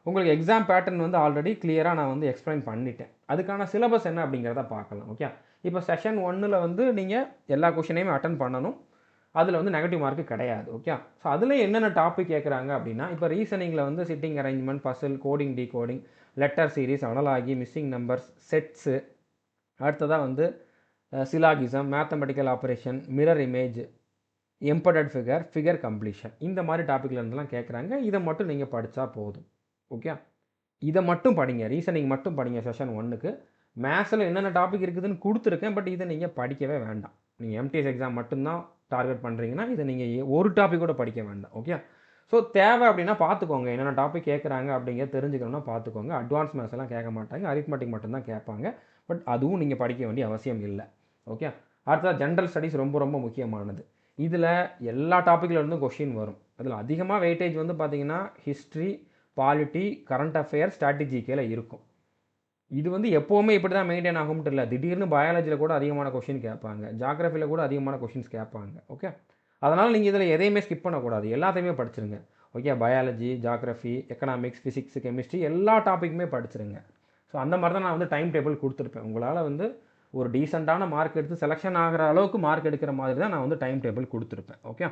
உங்களுக்கு எக்ஸாம் பேட்டர்ன் வந்து ஆல்ரெடி கிளியராக நான் வந்து எக்ஸ்பிளைன் பண்ணிட்டேன். அதுக்கான சிலபஸ் என்ன அப்படிங்கிறத பார்க்கலாம். ஓகே, இப்போ செஷன் 1ல் வந்து நீங்கள் எல்லா கொஷினையுமே அட்டன் பண்ணணும். அதில் வந்து நெகட்டிவ் மார்க்கு கிடையாது. ஓகே, ஸோ அதில் என்னென்ன டாபிக் கேட்குறாங்க அப்படின்னா இப்போ ரீசனிங்கில் வந்து sitting arrangement, puzzle, coding, decoding, letter series, analogy, missing numbers, sets, அடுத்ததாக வந்து syllogism, mathematical operation, mirror image, embedded figure, figure completion, இந்த மாதிரி டாப்பிக்கில் இருந்தெல்லாம் கேட்குறாங்க. இதை மட்டும் நீங்கள் படித்தா போதும். ஓகே, இதை மட்டும் படிங்க, ரீசனிங் மட்டும் படிங்க செஷன் 1க்கு. மேத்ஸில் என்னென்ன டாபிக் இருக்குதுன்னு கொடுத்துருக்கேன், பட் இதை நீங்கள் படிக்கவே வேண்டாம். நீங்கள் எம்டிஎஸ் எக்ஸாம் மட்டும்தான் டார்கெட் பண்ணுறீங்கன்னா இதை நீங்கள் ஒரு டாபிக் கூட படிக்க வேண்டாம். ஓகே, ஸோ தேவை அப்படின்னா பார்த்துக்கோங்க, என்னென்ன டாபிக் கேட்குறாங்க அப்படிங்கிறத தெரிஞ்சுக்கணும்னா பார்த்துக்கோங்க. அட்வான்ஸ் மேத்ஸ் எல்லாம் கேட்க மாட்டாங்க, அரித்மெட்டிக் மட்டும்தான் கேட்பாங்க. பட் அதுவும் நீங்கள் படிக்க வேண்டிய அவசியம் இல்லை. ஓகே, அடுத்தது ஜென்ரல் ஸ்டடீஸ் ரொம்ப ரொம்ப முக்கியமானது. இதில் எல்லா டாப்பிக்கில் இருந்தும் கொஷின் வரும். அதில் அதிகமாக வெயிட்டேஜ் வந்து பார்த்திங்கன்னா ஹிஸ்ட்ரி, பாலிட்டி, கரண்ட் அஃபேர்ஸ், ஸ்ட்ராட்டஜிக்கில் இருக்கும். இது வந்து எப்போவுமே இப்படி தான் மெயின்டைன் ஆகும்ட்டு இல்லை, திடீர்னு பயாலஜியில் கூட அதிகமான கொஷின் கேட்பாங்க, ஜாகிரஃபியில் கூட அதிகமான கொஷின்ஸ் கேட்பாங்க. ஓகே, அதனால் நீங்கள் இதில் எதையுமே ஸ்கிப் பண்ணக்கூடாது, எல்லாத்தையுமே படிச்சிருங்க. Okay, biology, geography, economics, physics, chemistry எல்லா டாப்பிக்குமே படிச்சிருங்க. ஸோ அந்த மாதிரி தான் நான் வந்து டைம் டேபிள் கொடுத்துருப்பேன். உங்களால் வந்து ஒரு டீசெண்டான மார்க் எடுத்து செலெக்ஷன் ஆகிற அளவுக்கு மார்க் எடுக்கிற மாதிரி தான் நான் வந்து டைம் டேபிள் கொடுத்துருப்பேன். ஓகே,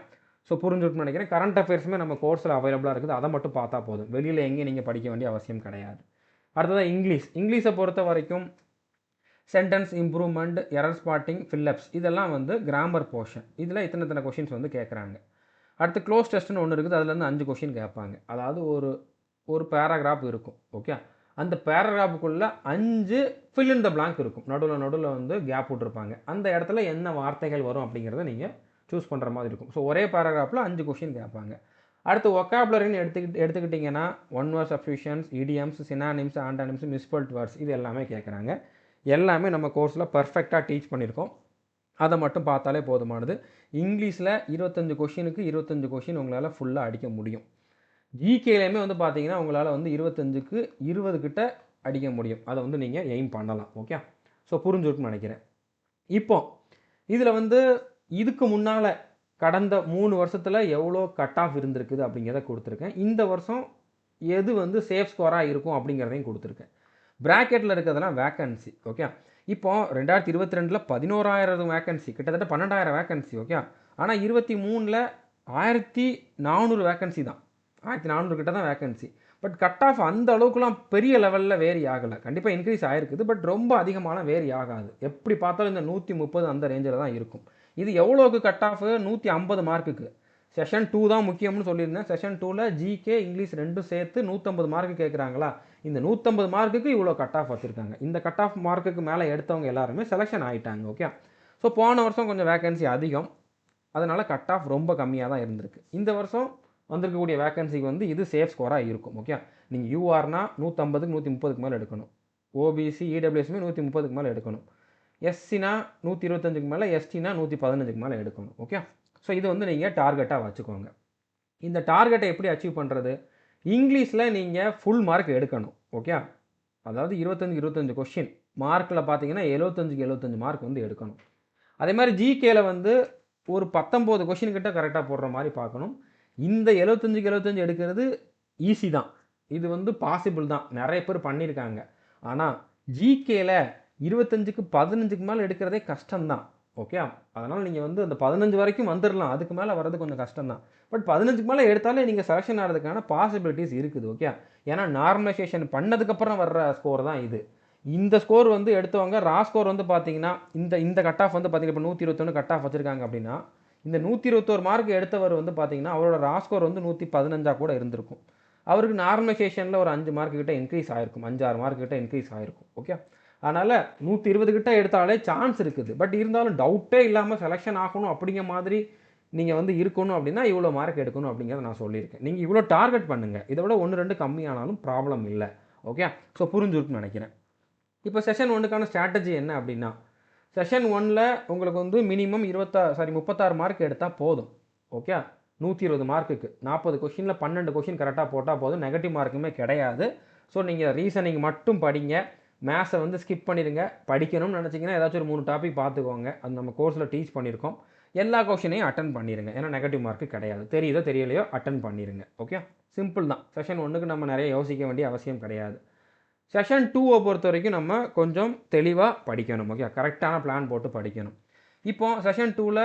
ஸோ புரிஞ்சுட்டுன்னு நினைக்கிறேன். கரண்ட் அஃபேர்ஸுமே நம்ம கோர்ஸில் அவைலபிளாக இருக்குது, அதை மட்டும் பார்த்தா போதும், வெளியில் எங்கேயும் நீங்கள் படிக்க வேண்டிய அவசியம் கிடையாது. அடுத்ததாக இங்கிலீஷை பொறுத்த வரைக்கும் sentence improvement, error spotting, fill-ups, இதெல்லாம் வந்து கிராமர் போர்ஷன். இதில் இத்தனை கொஷின்ஸ் வந்து கேட்குறாங்க. அடுத்து க்ளோஸ் டெஸ்ட்னு ஒன்று இருக்குது, அதுலேருந்து 5 கொஷின் கேட்பாங்க. அதாவது ஒரு பேராகிராஃப் இருக்கும். ஓகே, அந்த பேராகிராஃபுக்குள்ளே 5 ஃபில் இன் த பிளாங்க் இருக்கும், நடுவில் வந்து கேப் விட்டுருப்பாங்க. அந்த இடத்துல என்ன வார்த்தைகள் வரும் அப்படிங்கிறத நீங்கள் சூஸ் பண்ணுற மாதிரி இருக்கும். ஸோ ஒரே பேராகிராஃபில் 5 கொஷின் கேட்பாங்க. அடுத்து ஒக்காபுலரின்னு எடுத்துக்கிட்டிங்கன்னா one word substitutions, idioms, synonyms, antonyms, misspelt words, இது எல்லாமே கேட்குறாங்க. எல்லாமே நம்ம கோர்ஸில் பர்ஃபெக்டாக டீச் பண்ணியிருக்கோம், அதை மட்டும் பார்த்தாலே போதுமானது. இங்கிலீஷில் 25 கொஷினுக்கு 25 கொஷின் உங்களால் ஃபுல்லாக அடிக்க முடியும். ஜிகேலையுமே வந்து பார்த்தீங்கன்னா உங்களால் வந்து 25க்கு 20 கிட்ட அடிக்க முடியும். அதை வந்து நீங்கள் எய்ம் பண்ணலாம். ஓகே, ஸோ புரிஞ்சுருக்குன்னு நினைக்கிறேன். இப்போ இதில் வந்து இதுக்கு முன்னால் கடந்த 3 வருஷத்தில் எவ்வளோ கட் ஆஃப் இருந்திருக்குது அப்படிங்கிறத கொடுத்துருக்கேன். இந்த வருஷம் எது வந்து சேஃப் ஸ்கோராக இருக்கும் அப்படிங்கிறதையும் கொடுத்துருக்கேன். ப்ராக்கெட்டில் இருக்கிறதெல்லாம் வேக்கன்சி. ஓகே. இப்போ 2022ல் 11,000 வேக்கன்சி, கிட்டத்தட்ட 12,000 வேக்கன்சி. ஓகே. ஆனால் 23ல் 1,400 வேக்கன்சி தான். 1,400 கிட்ட தான் வேக்கன்சி. பட் கட் ஆஃப் அந்த அளவுக்குலாம் பெரிய லெவலில் வேரி ஆகலை. கண்டிப்பாக இன்க்ரீஸ் ஆகிருக்குது, பட் ரொம்ப அதிகமான வேரி ஆகாது. எப்படி பார்த்தாலும் இந்த 130 அந்த ரேஞ்சில் தான் இருக்கும். இது எவ்வளோக்கு கட் ஆஃப்? 150 மார்க்குக்கு. செஷன் 2 தான் முக்கியம்னு சொல்லியிருந்தேன். செஷன் 2ல் ஜிகே இங்கிலீஷ் ரெண்டும் சேர்த்து 150 மார்க்கு கேட்குறாங்களா? இந்த 150 மார்க்குக்கு இவ்வளோ கட் ஆஃப் வச்சுருக்காங்க. இந்த கட் ஆஃப் மார்க்குக்கு மேலே எடுத்தவங்க எல்லாருமே செலெக்ஷன் ஆகிட்டாங்க. ஓகே. ஸோ போன வருஷம் கொஞ்சம் வேக்கன்சி அதிகம், அதனால் கட் ஆஃப் ரொம்ப கம்மியாக தான் இருந்திருக்கு. இந்த வருஷம் வந்திருக்கக்கூடிய வேக்கன்சிக்கு வந்து இது சேஃப் ஸ்கோராக இருக்கும். ஓகே. நீங்கள் யூஆர்னா 150க்கு 130க்கு மேலே எடுக்கணும். ஓபிசி இடபிள்யூஎஸ்மே 130க்கு மேலே எடுக்கணும். எஸ்சினா 125க்கு மேலே, எஸ்டினா 115க்கு மேலே எடுக்கணும். ஓகே. ஸோ இது வந்து நீங்கள் டார்கெட்டாக வச்சுக்கோங்க. இந்த டார்கெட்டை எப்படி அச்சீவ் பண்ணுறது? இங்கிலீஷில் நீங்கள் ஃபுல் மார்க் எடுக்கணும். ஓகே. அதாவது 25 கொஷின் மார்க்கில் பார்த்தீங்கன்னா 75 மார்க் வந்து எடுக்கணும். அதே மாதிரி ஜிகேல வந்து ஒரு 19 கொஷின் கிட்ட கரெக்டாக போடுற மாதிரி பார்க்கணும். இந்த 75 எடுக்கிறது ஈஸி தான். இது வந்து பாசிபிள் தான், நிறைய பேர் பண்ணியிருக்காங்க. ஆனால் ஜிகேல 25க்கு 15க்கு மேலே எடுக்கிறதே கஷ்டம்தான். ஓகே. அதனால் நீங்கள் வந்து அந்த 15 வரைக்கும் வந்துடலாம், அதுக்கு மேலே வர்றது கொஞ்சம் கஷ்டம்தான். பட் 15க்கு மேலே எடுத்தாலே நீங்கள் செலெக்ஷன் ஆகிறதுக்கான பாசிபிலிட்டிஸ் இருக்குது. ஓகே. ஏன்னா நார்மலைசேஷன் பண்ணதுக்கப்புறம் வர்ற ஸ்கோர் தான் இது. இந்த ஸ்கோர் வந்து எடுத்தவங்க ரா ஸ்கோர் வந்து பார்த்தீங்கன்னா இந்த கட் ஆஃப் வந்து பார்த்தீங்கன்னா இப்போ 121 கட் ஆஃப் வச்சுருக்காங்க அப்படின்னா, இந்த 121 மார்க் எடுத்தவர் வந்து பார்த்தீங்கன்னா அவரோட ரா ஸ்கோர் வந்து 115 கூட இருந்திருக்கும். அவருக்கு நார்மலைசேஷனில் ஒரு 5 மார்க் கிட்ட இன்க்ரீஸ் ஆகிருக்கும், 5-6 மார்க் கிட்ட இன்க்ரீஸ் ஆகிருக்கும். ஓகே. அதனால் 120 கிட்ட எடுத்தாலே சான்ஸ் இருக்குது. பட் இருந்தாலும் டவுட்டே இல்லாமல் செலெக்ஷன் ஆகணும் அப்படிங்கிற மாதிரி நீங்கள் வந்து இருக்கணும் அப்படின்னா இவ்வளோ மார்க் எடுக்கணும் அப்படிங்கிறத நான் சொல்லியிருக்கேன். நீங்கள் இவ்வளோ டார்கெட் பண்ணுங்கள். இதை விட 1-2 கம்மியானாலும் ப்ராப்ளம் இல்லை. ஓகே. ஸோ புரிஞ்சுருக்குன்னு நினைக்கிறேன். இப்போ செஷன் 1க்கான ஸ்ட்ராட்டஜி என்ன அப்படின்னா, செஷன் 1ல் உங்களுக்கு வந்து மினிமம் 36 மார்க் எடுத்தால் போதும். ஓகே. 120 மார்க்குக்கு 40 கொஷினில் 12 கொஷின் கரெக்டாக போட்டால் போதும். நெகட்டிவ் மார்க்குமே கிடையாது. ஸோ நீங்கள் ரீசனிங் மட்டும் படிங்க, மேத்ஸை வந்து ஸ்கிப் பண்ணிடுங்க. படிக்கணும்னு நினச்சிங்கன்னா ஏதாச்சும் ஒரு 3 டாபிக் பார்த்துக்கோங்க, அது நம்ம கோர்ஸில் டீச் பண்ணியிருக்கோம். எல்லா கொஷினையும் அட்டன் பண்ணிடுங்க, ஏன்னா நெகட்டிவ் மார்க்கு கிடையாது. தெரியுதோ தெரியலையோ அட்டன் பண்ணிடுங்க. ஓகே. சிம்பிள் தான். செஷன் 1க்கு நம்ம நிறைய யோசிக்க வேண்டிய அவசியம் கிடையாது. செஷன் 2வை பொறுத்த வரைக்கும் நம்ம கொஞ்சம் தெளிவாக படிக்கணும். ஓகே. கரெக்டான பிளான் போட்டு படிக்கணும். இப்போ செஷன் 2ல்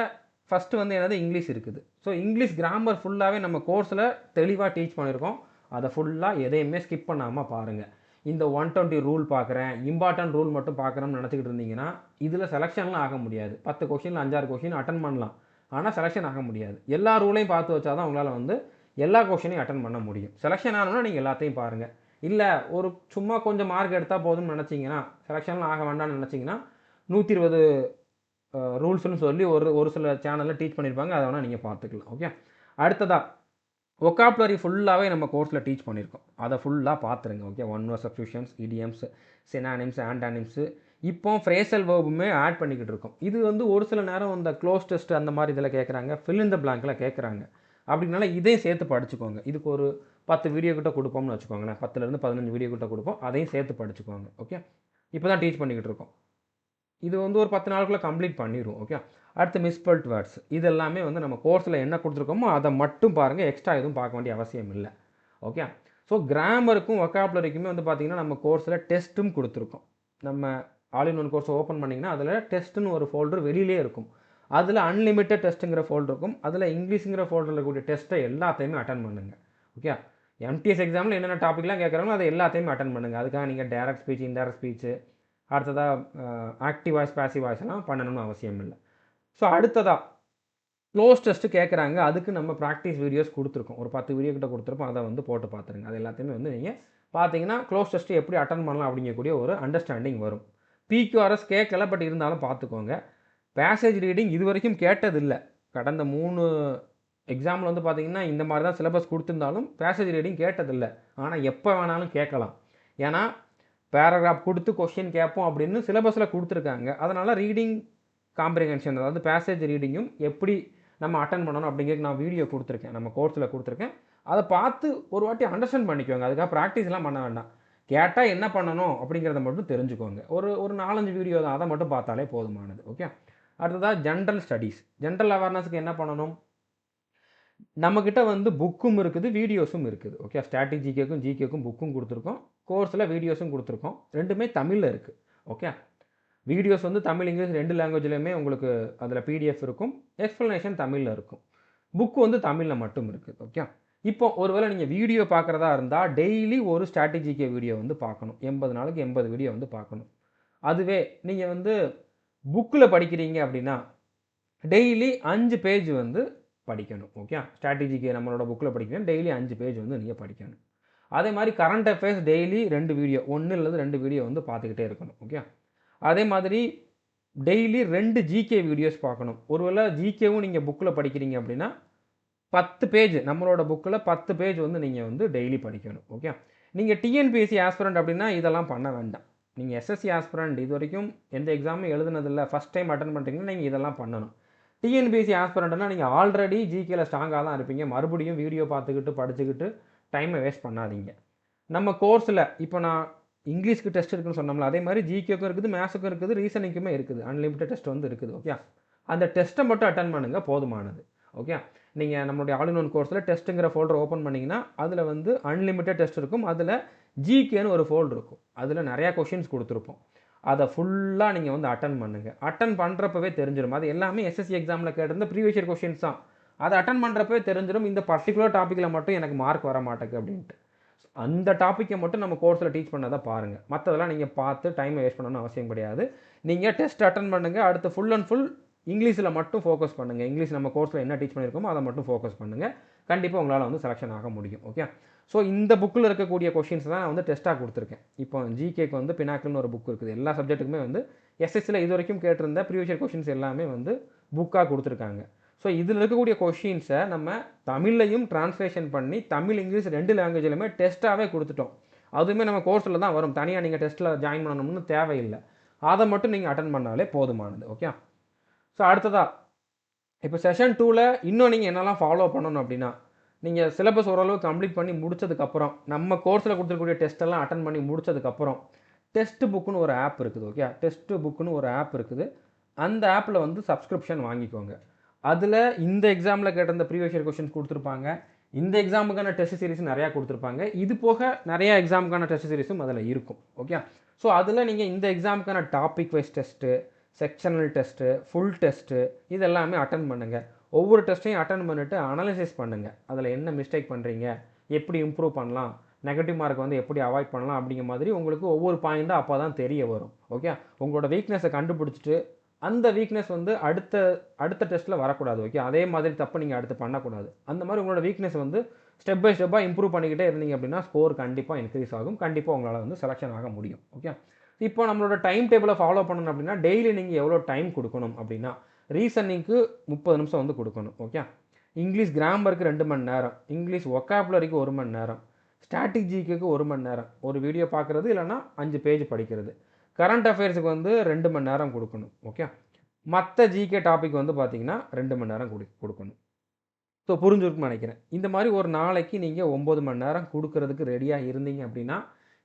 ஃபஸ்ட்டு வந்து என்னது இங்கிலீஷ் இருக்குது. ஸோ இங்கிலீஷ் கிராமர் ஃபுல்லாகவே நம்ம கோர்ஸில் தெளிவாக டீச் பண்ணியிருக்கோம். அதை ஃபுல்லாக எதையுமே ஸ்கிப் பண்ணாமல் பாருங்கள். இந்த 120 ரூல் பார்க்குறேன், இம்பார்ட்டன்ட் ரூல் மட்டும் பார்க்குறோம்னு நினச்சிக்கிட்டு இருந்தீங்கன்னா இதில் செலெக்ஷன்லாம் ஆக முடியாது. 10 கொஷினில் 5-6 கொஷின் அட்டன் பண்ணலாம், ஆனால் செலெக்ஷன் ஆக முடியாது. எல்லா ரூலையும் பார்த்து வச்சா தான் உங்களால் வந்து எல்லா கொஷினையும் அட்டன் பண்ண முடியும். செலெக்ஷன் ஆகணும்னா நீங்கள் எல்லாத்தையும் பாருங்கள். இல்லை ஒரு சும்மா கொஞ்சம் மார்க் எடுத்தால் போதும்னு நினச்சிங்கன்னா, செலெக்ஷன்லாம் ஆக வேண்டாம்னு நினச்சிங்கன்னா 120 ரூல்ஸ்னு சொல்லி ஒரு சில சேனலில் டீச் பண்ணியிருப்பாங்க, அதை வேணால் நீங்கள் பார்த்துக்கலாம். ஓகே. அடுத்ததாக ஒக்காபுலரி ஃபுல்லாகவே நம்ம கோர்ஸில் டீச் பண்ணியிருக்கோம், அதை ஃபுல்லாக பார்த்துருங்க. Okay. One word substitutions, idioms, synonyms, antonyms, இப்போ ஃப்ரேசல் வேர்புமே ஆட் பண்ணிக்கிட்டு இருக்கோம். இது வந்து ஒரு சில நேரம் இந்த க்ளோஸ் டெஸ்ட் அந்த மாதிரி இதில் கேட்குறாங்க, ஃபில் இன் த பிளாங்கில் கேட்குறாங்க. அப்படின்னால இதையும் சேர்த்து படிச்சுக்கோங்க. இதுக்கு ஒரு 10 வீடியோ கிட்ட கொடுப்போம்னு வச்சுக்கோங்களேன், 10லேருந்து 15 வீடியோ கிட்ட கொடுப்போம், அதையும் சேர்த்து படிச்சுக்கோங்க. ஓகே. இப்போ தான் டீச் பண்ணிக்கிட்டு இருக்கோம். இது வந்து ஒரு 10 நாளுக்குள்ளே கம்ப்ளீட் பண்ணிடுவோம். ஓகே. அடுத்து மிஸ்பெல்ட் வேர்ட்ஸ், இது எல்லாமே வந்து நம்ம கோர்ஸில் என்ன கொடுத்துருக்கோமோ அதை மட்டும் பாருங்கள், எக்ஸ்ட்ரா எதுவும் பார்க்க வேண்டிய அவசியம் இல்லை. ஓகே. ஸோ கிராமருக்கும் ஒக்காபுலரிக்குமே வந்து பார்த்திங்கன்னா நம்ம கோர்ஸில் டெஸ்ட்டும் கொடுத்துருக்கோம். நம்ம ஆல் இன் ஒன் கோர்ஸை ஓப்பன் பண்ணிங்கன்னா அதில் டெஸ்ட்டுன்னு ஒரு ஃபோல்டர் வெளியிலே இருக்கும். அதில் அன்லிமிட்டட் டெஸ்ட்டுங்கிற ஃபோல்டர் இருக்கும். அதில் இங்கிலீஷுங்கிற ஃபோல்டரில் இருக்கக்கூடிய டெஸ்ட்டை எல்லாத்தையுமே அட்டன் பண்ணுங்கள். ஓகே. எம்டிஎஸ் எக்ஸாமில் என்னென்ன டாப்பிக்லாம் கேட்குறாங்களோ அதை எல்லாத்தையுமே அட்டன் பண்ணுங்கள். அதுக்காக நீங்கள் டைரக்ட் ஸ்பீச், இன்டைரக்ட் ஸ்பீச்சு, அடுத்ததாக ஆக்டிவ் வாய்ஸ், பேசிவ் வாய்ஸ்லாம் பண்ணணும்னு அவசியம் இல்லை. ஸோ அடுத்ததாக க்ளோஸ் டெஸ்ட்டு கேட்குறாங்க, அதுக்கு நம்ம ப்ராக்டிஸ் வீடியோஸ் கொடுத்துருக்கோம், ஒரு 10 வீடியோ கிட்ட கொடுத்துருப்போம், அதை வந்து போட்டு பார்த்துருங்க. அது எல்லாத்தையுமே வந்து நீங்கள் பார்த்தீங்கன்னா க்ளோஸ் டெஸ்ட்டு எப்படி அட்டன் பண்ணலாம் அப்படிங்கக்கூடிய ஒரு அண்டர்ஸ்டாண்டிங் வரும். பிக்யூஆர்எஸ் கேட்கல, பட் இருந்தாலும் பார்த்துக்கோங்க. பேசேஜ் ரீடிங் இது வரைக்கும் கேட்டதில்லை. கடந்த 3 எக்ஸாமில் வந்து பார்த்திங்கன்னா இந்த மாதிரி தான் சிலபஸ் கொடுத்துருந்தாலும் பேசேஜ் ரீடிங் கேட்டதில்லை. ஆனால் எப்போ வேணாலும் கேட்கலாம், ஏன்னா பேராகிராஃப் கொடுத்து கொஷின் கேட்போம் அப்படின்னு சிலபஸில் கொடுத்துருக்காங்க. அதனால் ரீடிங் காம்ப்ரிஹென்ஷன், அதாவது பேசேஜ் ரீடிங்கும் எப்படி நம்ம அட்டன் பண்ணணும் அப்படிங்கிறது நான் வீடியோ கொடுத்துருக்கேன், நம்ம கோர்ஸில் கொடுத்துருக்கேன். அதை பார்த்து ஒரு வாட்டி அண்டர்ஸ்டாண்ட் பண்ணிக்கோங்க. அதுக்காக ப்ராக்டிஸ்லாம் பண்ண வேண்டாம். கேட்டால் என்ன பண்ணணும் அப்படிங்கிறத மட்டும் தெரிஞ்சுக்கோங்க. ஒரு ஒரு 4, 5 வீடியோ தான், அதை மட்டும் பார்த்தாலே போதுமானது. ஓகே. அடுத்ததாக ஜென்ரல் ஸ்டடீஸ். ஜென்ரல் அவேர்னஸ்க்கு என்ன பண்ணணும்? நம்மக்கிட்ட வந்து புக்கும் இருக்குது, வீடியோஸும் இருக்குது. ஓகே. ஸ்டாட்டிக் ஜிகேக்கும் ஜிகேக்கும் புக்கும் கொடுத்துருக்கோம், கோர்ஸில் வீடியோஸும் கொடுத்துருக்கோம். ரெண்டுமே தமிழில் இருக்குது. ஓகே. வீடியோஸ் வந்து தமிழ், இங்கிலீஷ் 2 லாங்குவேஜ்லையுமே உங்களுக்கு அதில் பிடிஎஃப் இருக்கும், எக்ஸ்ப்ளனேஷன் தமிழில் இருக்கும். புக்கு வந்து தமிழில் மட்டும் இருக்குது. ஓகே. இப்போ ஒருவேளை நீங்கள் வீடியோ பார்க்குறதா இருந்தால் டெய்லி ஒரு ஸ்டாட்டிக் ஜிகே வீடியோ வந்து பார்க்கணும். 80 நாளுக்கு 80 வீடியோ வந்து பார்க்கணும். அதுவே நீங்கள் வந்து புக்கில் படிக்கிறீங்க அப்படின்னா டெய்லி 5 பேஜ் வந்து படிக்கணும். ஓகே. ஸ்ட்ராட்டஜிக்கு நம்மளோட புக்கில் படிக்கணும், டெய்லி 5 பேஜ் வந்து நீங்கள் படிக்கணும். அதே மாதிரி கரண்ட் அஃபேர்ஸ் டெய்லி 2 வீடியோ, 1 இல்லது 2 வீடியோ வந்து பார்த்துக்கிட்டே இருக்கணும். ஓகே. அதே மாதிரி டெய்லி 2 ஜிகே வீடியோஸ் பார்க்கணும். ஒருவேளை ஜிகேவும் நீங்கள் புக்கில் படிக்கிறீங்க அப்படின்னா 10 பேஜ், நம்மளோட புக்கில் 10 பேஜ் வந்து நீங்கள் வந்து டெய்லி படிக்கணும். ஓகே. நீங்கள் டிஎன்பிஎஸ்சி ஆஸ்பிரண்ட் அப்படின்னா இதெல்லாம் பண்ண வேண்டாம். நீங்கள் எஸ்எஸ்சி ஆஸ்பிரண்ட் இது வரைக்கும் எந்த எக்ஸாமும் எழுதுனதில்லை, ஃபஸ்ட் டைம் அட்டன் பண்ணுறீங்கன்னா நீங்கள் இதெல்லாம் பண்ணணும். டிஎன்பிஎஸ்சி ஆஸ்பிரண்ட்னா நீங்கள் ஆல்ரெடி ஜிகேல ஸ்ட்ராங்காக தான் இருப்பீங்க. மறுபடியும் வீடியோ பார்த்துக்கிட்டு படிச்சுக்கிட்டு டைமை வேஸ்ட் பண்ணாதீங்க. நம்ம கோர்ஸில் இப்போ நான் இங்கிலீஷ்க்கு டெஸ்ட் இருக்குன்னு சொன்னோம்ல, அதே மாதிரி ஜிகேக்கும் இருக்குது, மேத்ஸுக்கும் இருக்குது, ரீசனிங்குமே இருக்குது. அன்லிமிட்டட் டெஸ்ட் வந்து இருக்குது. ஓகே. அந்த டெஸ்ட்டை மட்டும் அட்டன் பண்ணுங்கள், போதுமானது. ஓகே. நீங்கள் நம்மளுடைய ஆல் இன் ஒன் கோர்ஸில் டெஸ்ட்டுங்கிற ஃபோல்டர் ஓப்பன் பண்ணிங்கன்னா அதில் வந்து அன்லிமிட்டட் டெஸ்ட் இருக்கும். அதில் ஜிகேன்னு ஒரு ஃபோல்டர் இருக்கும், அதில் நிறையா கொஷின்ஸ் கொடுத்துருப்போம். அதை ஃபுல்லாக நீங்கள் வந்து அட்டன் பண்ணுங்கள். அட்டன் பண்ணுறப்பவே தெரிஞ்சிடும். அது எல்லாமே எஸ்எஸ்சி எக்ஸாமில் கேட்டிருந்த ப்ரீவியஸ் இயர் கொஷின்ஸ் தான். அதை அட்டன் பண்ணுறப்பவே தெரிஞ்சிடும் இந்த பர்டிகுலர் டாப்பிக்கில் மட்டும் எனக்கு மார்க் வர மாட்டேங்குது அப்படின்ட்டு. அந்த டாப்பிக்கை மட்டும் நம்ம கோர்ஸில் டீச் பண்ணதை பாருங்கள். மற்றதெல்லாம் நீங்கள் பார்த்து டைமை வேஸ்ட் பண்ணணும்னு அவசியம் கிடையாது. நீங்கள் டெஸ்ட் அட்டன் பண்ணுங்கள். அடுத்து ஃபுல் அண்ட் ஃபுல் இங்கிலீஷில் மட்டும் ஃபோக்கஸ் பண்ணுங்கள். இங்கிலீஷ் நம்ம கோர்ஸில் என்ன டீச் பண்ணியிருக்கோமோ அதை மட்டும் ஃபோக்கஸ் பண்ணுங்கள். கண்டிப்பாக உங்களால் வந்து செலெக்ஷன் ஆக முடியும். ஓகே. ஸோ இந்த புக்கில் இருக்கக்கூடிய கொஷின்ஸ் தான் நான் வந்து டெஸ்ட்டாக கொடுத்துருக்கேன். இப்போ ஜிகேக்கு வந்து பினாக்கிள்னு ஒரு புக் இருக்குது. எல்லா சப்ஜெக்ட்டுக்குமே வந்து எஸ்எஸ்சியில் இது வரைக்கும் கேட்டிருந்த ப்ரீவியஸ் இயர் கொஷின்ஸ் எல்லாமே வந்து புக்காக கொடுத்துருக்காங்க. ஸோ இதில் இருக்கக்கூடிய கொஷின்ஸை நம்ம தமிழ்லையும் டிரான்ஸ்லேஷன் பண்ணி தமிழ், இங்கிலீஷ் 2 லாங்குவேஜ்லையுமே டெஸ்ட்டாகவே கொடுத்துட்டோம். அதுவுமே நம்ம கோர்ஸில் தான் வரும். தனியாக நீங்கள் டெஸ்ட்டில் ஜாயின் பண்ணணும்னு தேவையில்லை. அதை மட்டும் நீங்கள் அட்டன் பண்ணாலே போதுமானது. ஓகே. ஸோ அடுத்ததாக இப்போ செஷன் 2ல் இன்னும் நீங்கள் என்னெல்லாம் ஃபாலோ பண்ணணும் அப்படின்னா, நீங்கள் சிலபஸ் ஓரளவு கம்ப்ளீட் பண்ணி முடிச்சதுக்கப்புறம், நம்ம கோர்ஸில் கொடுத்துருக்கூடிய டெஸ்ட்டெல்லாம் அட்டன் பண்ணி முடிச்சதுக்கப்புறம் டெஸ்ட் புக்குன்னு ஒரு ஆப் இருக்குது. ஓகே. டெஸ்ட் புக்குன்னு ஒரு ஆப் இருக்குது. அந்த ஆப்பில் வந்து சப்ஸ்கிரிப்ஷன் வாங்கிக்கோங்க. அதில் இந்த எக்ஸாமில் கேட்டிருந்த ப்ரீவியஸ் இயர் கொஷின்ஸ் கொடுத்துருப்பாங்க. இந்த எக்ஸாமுக்கான டெஸ்ட் சீரிஸ் நிறையா கொடுத்துருப்பாங்க. இது போக நிறையா எக்ஸாமுக்கான டெஸ்ட் சீரிஸும் அதில் இருக்கும். ஓகே. ஸோ அதில் நீங்கள் இந்த எக்ஸாமுக்கான topic wise test, sectional test, full test இதெல்லாமே அட்டன் பண்ணுங்கள். ஒவ்வொரு டெஸ்ட்டையும் அட்டன் பண்ணிவிட்டு அனலைசிஸ் பண்ணுங்கள். அதில் என்ன மிஸ்டேக் பண்ணுறீங்க, எப்படி இம்ப்ரூவ் பண்ணலாம், நெகட்டிவ் மார்க் வந்து எப்படி அவாய்ட் பண்ணலாம் அப்படிங்கிற மாதிரி உங்களுக்கு ஒவ்வொரு பாயிண்ட்டாக அப்போ தான் தெரிய வரும். ஓகே. உங்களோட வீக்னஸை கண்டுபிடிச்சிட்டு அந்த வீக்னஸ் வந்து அடுத்த டெஸ்ட்டில் வரக்கூடாது. ஓகே. அதே மாதிரி தப்பு நீங்கள் அடுத்து பண்ணக்கூடாது. அந்த மாதிரி உங்களோட வீக்னஸ் வந்து ஸ்டெப் பை ஸ்டெப்பாக இம்ப்ரூவ் பண்ணிக்கிட்டே இருந்தீங்க அப்படின்னா ஸ்கோர் கண்டிப்பாக இன்க்ரீஸ் ஆகும். கண்டிப்பாக உங்களால் வந்து செலெக்ஷன் ஆக முடியும். ஓகே. இப்போ நம்மளோட டைம் டேபிளை ஃபாலோ பண்ணணும் அப்படின்னா டெய்லி நீங்கள் எவ்வளோ டைம் கொடுக்கணும் அப்படின்னா, ரீசனிங்க்கு 30 நிமிஷம் வந்து கொடுக்கணும். ஓகே. இங்கிலீஷ் கிராமருக்கு 2 மணி நேரம், இங்கிலீஷ் ஒக்காபுலரிக்கு 1 மணி நேரம், ஸ்டாட்டிக் ஜிகேக்கு 1 மணி நேரம், ஒரு வீடியோ பார்க்குறது இல்லைனா 5 பேஜ் படிக்கிறது, கரண்ட் அஃபேர்ஸுக்கு வந்து 2 மணி நேரம் கொடுக்கணும். ஓகே. மற்ற ஜிகே டாபிக் வந்து பார்த்தீங்கன்னா 2 மணி நேரம் கொடுக்கணும். ஸோ புரிஞ்சுருக்குன்னு நினைக்கிறேன். இந்த மாதிரி ஒரு நாளைக்கு நீங்கள் 9 மணி நேரம் கொடுக்கறதுக்கு ரெடியாக இருந்தீங்க அப்படின்னா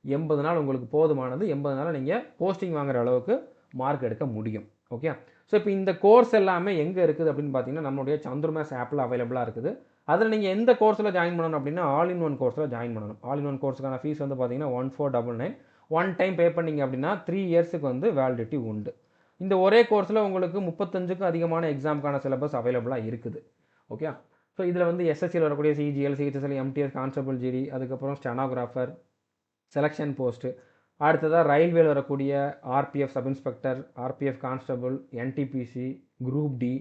80 நாள் உங்களுக்கு போதுமானது. 80 நாள் நீங்கள் போஸ்டிங் வாங்குற அளவுக்கு மார்க் எடுக்க முடியும். ஓகே. ஸோ இப்போ இந்த கோர்ஸ் எல்லாமே எங்கே இருக்குது அப்படின்னு பார்த்தீங்கன்னா நம்மளுடைய சந்துருமேஸ் ஆப்பில் அவைலபிளாக இருக்குது. அதில் நீங்கள் எந்த கோர்ஸில் ஜாயின் பண்ணணும் அப்படின்னா ஆல் இன் ஒன் கோர்ஸில் ஜாயின் பண்ணணும். ஆல் இன் ஒன் கோர்ஸுக்கான ஃபீஸ் வந்து பார்த்தீங்கன்னா 1499. ஒன் டைம் பே பண்ணிங்க அப்படின்னா 3 இயர்ஸுக்கு வந்து வேலிடிட்டி உண்டு. இந்த ஒரே கோர்ஸில் உங்களுக்கு 35க்கும் அதிகமான எக்ஸாமுக்கான சிலபஸ் அவைலபிளாக இருக்குது. ஓகே. ஸோ இதில் வந்து எஸ்எஸ்சியில் வரக்கூடிய CGL, CHSL, MTS, constable GD, அதுக்கப்புறம் ஸ்டெனோகிராஃபர், செலெக்ஷன் போஸ்ட்டு, அடுத்ததாக ரயில்வேல வரக்கூடிய RPF sub inspector, RPF constable, NTPC, group D,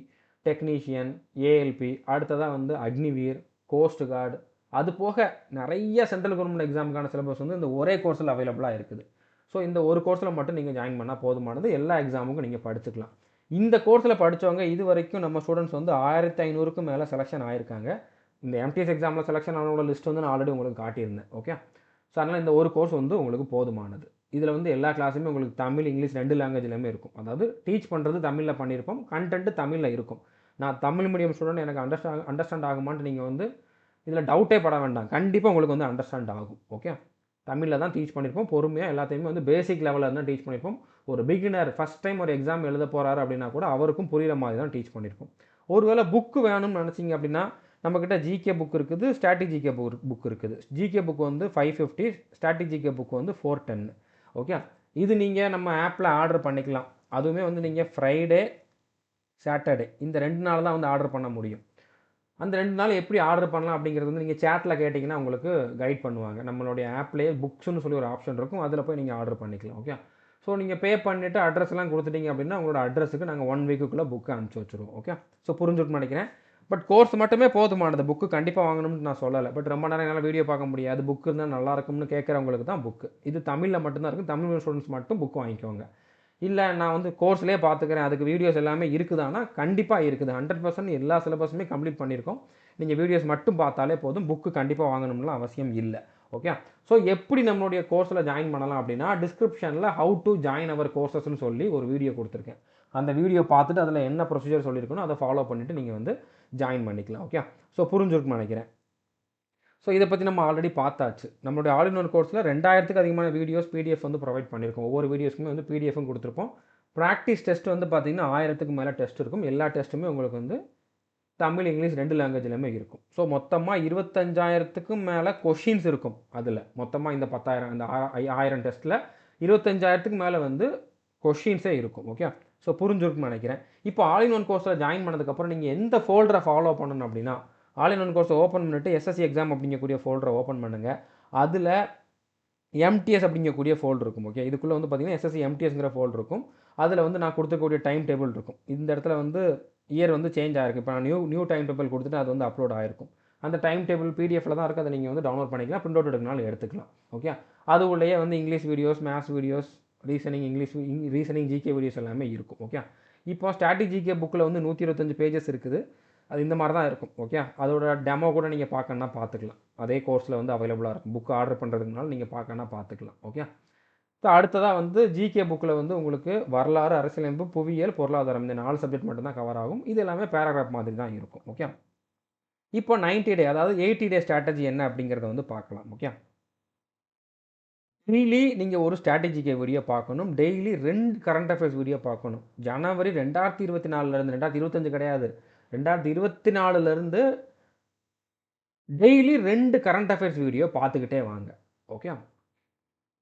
technician, ALP, அடுத்ததாக வந்து அக்னிவீர், கோஸ்ட் கார்டு, அது போக நிறைய சென்ட்ரல் கவர்மெண்ட் எக்ஸாமுக்கான சிலபஸ் வந்து இந்த ஒரே கோர்ஸில் அவைலபிளாக இருக்குது. ஸோ இந்த ஒரு கோர்ஸில் மட்டும் நீங்கள் ஜாயின் பண்ணால் போதுமானது. எல்லா எக்ஸாமுக்கும் நீங்கள் படிச்சுக்கலாம். இந்த கோர்ஸில் படித்தவங்க இது வரைக்கும் நம்ம ஸ்டூடெண்ட்ஸ் வந்து 1500க்கும் மேலே செலெக்ஷன் ஆகிருக்காங்க. இந்த எம்டிஎஸ் எக்ஸாமில் செலெக்ஷன் ஆனவங்களோட லிஸ்ட் வந்து நான் ஆல்ரெடி உங்களுக்கு காட்டியிருந்தேன். ஓகே. ஸோ அதனால் இந்த ஒரு கோர்ஸ் வந்து உங்களுக்கு போதுமானது. இதில் வந்து எல்லா கிளாஸுமே உங்களுக்கு தமிழ், இங்கிலீஷ் 2 லாங்குவேஜ்லையுமே இருக்கும். அதாவது டீச் பண்ணுறது தமிழில் பண்ணியிருப்போம், கண்டென்ட்டு தமிழில் இருக்கும். நான் தமிழ் மீடியம் ஸ்டூடெண்ட், எனக்கு அண்டர்ஸ்டாண்ட் ஆகுமான்ட்டு நீங்கள் வந்து இதில் டவுட்டே பட வேண்டாம். கண்டிப்பாக உங்களுக்கு வந்து அண்டர்ஸ்டாண்ட் ஆகும். ஓகே. தமிழில் தான் டீச் பண்ணியிருப்போம். பொறுமையாக எல்லாத்தையுமே வந்து பேசிக் லெவலில் தான் டீச் பண்ணியிருப்போம். ஒரு பிகினர் ஃபஸ்ட் டைம் ஒரு எக்ஸாம் எழுத போகிறாரு அப்படின்னா கூட அவருக்கும் புரிகிற மாதிரி தான் டீச் பண்ணியிருப்போம். ஒருவேளை புக்கு வேணும்னு நினச்சிங்க அப்படின்னா நம்மக்கிட்ட ஜிகே புக் இருக்குது, ஸ்டாட்டிக் ஜிகே புக் இருக்குது. ஜிகே புக் வந்து 550, ஸ்டாட்டிக் ஜிகே புக் வந்து 410. ஓகே, இது நீங்கள் நம்ம ஆப்பில் ஆர்டர் பண்ணிக்கலாம். அதுவுமே வந்து நீங்கள் ஃப்ரைடே, சாட்டர்டே இந்த 2 நாள் தான் வந்து ஆர்டர் பண்ண முடியும். அந்த 2 நாள் எப்படி ஆர்டர் பண்ணலாம் அப்படிங்கிறது வந்து நீங்கள் சேட்டில் கேட்டிங்கன்னா உங்களுக்கு கைட் பண்ணுவாங்க. நம்மளுடைய ஆப்லேயே புக்ஸ்னு சொல்லி ஒரு ஆப்ஷன் இருக்கும், அதில் போய் நீங்கள் ஆர்டர் பண்ணிக்கலாம். ஓகே, ஸோ நீங்கள் பே பண்ணிவிட்டு அட்ரஸ்லாம் கொடுத்துட்டீங்க அப்படின்னா உங்களோட அட்ரஸுக்கு நாங்கள் 1 வீக்குள்ளே புக்கு அனுப்பிச்சி வச்சுருவோம். ஓகே, ஸோ புரிஞ்சுட்டு நினைக்கிறேன். பட் கோர்ஸ் மட்டுமே போதுமானது, புக்கு கண்டிப்பாக வாங்கணும்னு நான் சொல்லலை. பட் ரொம்ப நேரம் என்னால் வீடியோ பார்க்க முடியாது, புக்கு இருந்தால் நல்லாயிருக்கும்னு கேட்குறவங்களுக்கு தான் புக்கு. இது தமிழில் மட்டும்தான் இருக்குது. தமிழ் ஸ்டூடெண்ட்ஸ் மட்டும் புக்கு வாங்கிக்கோங்க. இல்லை நான் வந்து கோர்ஸ்லேயே பார்த்துக்கிறேன், அதுக்கு வீடியோஸ் எல்லாமே இருக்குதானா? கண்டிப்பாக இருக்குது. 100% எல்லா சிலபஸுமே கம்ப்ளீட் பண்ணியிருக்கோம். நீங்கள் வீடியோஸ் மட்டும் பார்த்தாலே போதும், புக்கு கண்டிப்பாக வாங்கணும்லாம் அவசியம் இல்லை. ஓகே, ஸோ எப்படி நம்மளுடைய கோர்ஸில் ஜாயின் பண்ணலாம் அப்படின்னா டிஸ்கிரிப்ஷனில் ஹவு டு ஜாயின் அவர் கோர்சஸ்ன்னு சொல்லி ஒரு வீடியோ கொடுத்துருக்கேன். அந்த வீடியோ பார்த்துட்டு அதில் என்ன ப்ரொசீஜர் சொல்லியிருக்கணும் அதை ஃபாலோ பண்ணிவிட்டு நீங்கள் வந்து ஜாயின் பண்ணிக்கலாம். ஓகே, ஸோ புரிஞ்சுருக்குன்னு நினைக்கிறேன். ஸோ இதை பற்றி நம்ம ஆல்ரெடி பார்த்தாச்சு. நம்மளுடைய ஆல் இன் ஒன் கோர்ஸில் 2000க்கு அதிகமான வீடியோஸ் பிடிஎஃப் வந்து ப்ரொவைட் பண்ணியிருக்கோம். ஒவ்வொரு வீடியோஸ்க்குமே வந்து பிடிஎஃப்பும் கொடுத்துருப்போம். ப்ராக்டிஸ் டெஸ்ட் வந்து பார்த்திங்கன்னா 1000க்கு மேலே டெஸ்ட் இருக்கும். எல்லா டெஸ்ட்டுமே உங்களுக்கு வந்து தமிழ், இங்கிலீஷ் 2 லாங்குவேஜ்லையுமே இருக்கும். ஸோ மொத்தமாக 25,000க்கும் மேலே கொஷின்ஸ் இருக்கும். அதில் மொத்தமாக இந்த 10,000 இந்த 1000 டெஸ்ட்டில் 25,000க்கு மேலே வந்து கொஷின்ஸே இருக்கும். ஓகே, ஸோ புரிஞ்சுருக்குன்னு நினைக்கிறேன். இப்போ ஆல் இன் ஒன் கோர்ஸில் ஜாயின் பண்ணதுக்கப்புறம் நீங்கள் எந்த ஃபோல்டரை ஃபாலோ பண்ணணும் அப்படின்னா ஆல் இன் ஒன் கோர்ஸை ஓப்பன் பண்ணிவிட்டு எஸ்எஸ்சி எக்ஸாம் அப்படிங்கக்கூடிய ஃபோல்டரை ஓப்பன் பண்ணுங்கள். அதில் எம்டிஎஸ் அப்படிங்கக்கூடிய ஃபோல்டர் இருக்கும். ஓகே, இதுக்குள்ளே வந்து பார்த்திங்கன்னா எஸ்எஸ்சி எம்டிஎஸ்ங்கிற ஃபோல்டர் இருக்கும். அதில் வந்து நான் கொடுத்துக்கூடிய டைம் டேபிள் இருக்கும். இந்த இடத்துல வந்து இயர் வந்து சேஞ்ச் ஆகிருக்கு. இப்போ நான் நியூ டைம் டேபிள் கொடுத்துட்டு அது வந்து அப்லோட் ஆகிருக்கும். அந்த டைம் டேபிள் பிடிஎஃப்ல தான் இருக்குது. அதை நீங்கள் வந்து டவுன்லோட் பண்ணிக்கலாம், பிரிண்ட் அவுட் எடுக்கனாலும் எடுத்துக்கலாம். ஓகே, அது உள்ளேயே வந்து English videos, maths videos, reasoning GK videos எல்லாமே இருக்கும். ஓகே, இப்போ ஸ்டாட்டிக் ஜிகே புக்கில் வந்து 125 பேஜஸ் இருக்குது. அது இந்த மாதிரி தான் இருக்கும். ஓகே, அதோட டெமோ கூட நீங்கள் பார்க்கணுன்னா பார்த்துக்கலாம். அதே கோர்ஸில் வந்து அவைலபிளாக இருக்கும். புக் ஆர்டர் பண்ணுறதுனால நீங்கள் பார்க்கணுன்னா பார்த்துக்கலாம். ஓகே, ஸோ அடுத்ததாக வந்து ஜிகே புக்கில் வந்து உங்களுக்கு வரலாறு, அரசியலமைப்பு, புவியியல், பொருளாதாரம் இந்த 4 சப்ஜெக்ட் மட்டும் தான் கவர் ஆகும். இது எல்லாமே பேராகிராஃப் மாதிரி தான் இருக்கும். ஓகே, இப்போ 90 டே அதாவது 80 டே ஸ்ட்ராட்டஜி என்ன அப்படிங்கிறத வந்து பார்க்கலாம். ஓகே, டெய்லி நீங்கள் ஒரு ஸ்ட்ராட்டஜிக்கே வீடியோ பார்க்கணும். டெய்லி 2 கரண்ட் அஃபேர்ஸ் வீடியோ பார்க்கணும். ஜனவரி 2024 2025 கிடையாது, 2024 டெய்லி 2 கரண்ட் அஃபேர்ஸ் வீடியோ பார்த்துக்கிட்டே வாங்க. ஓகே,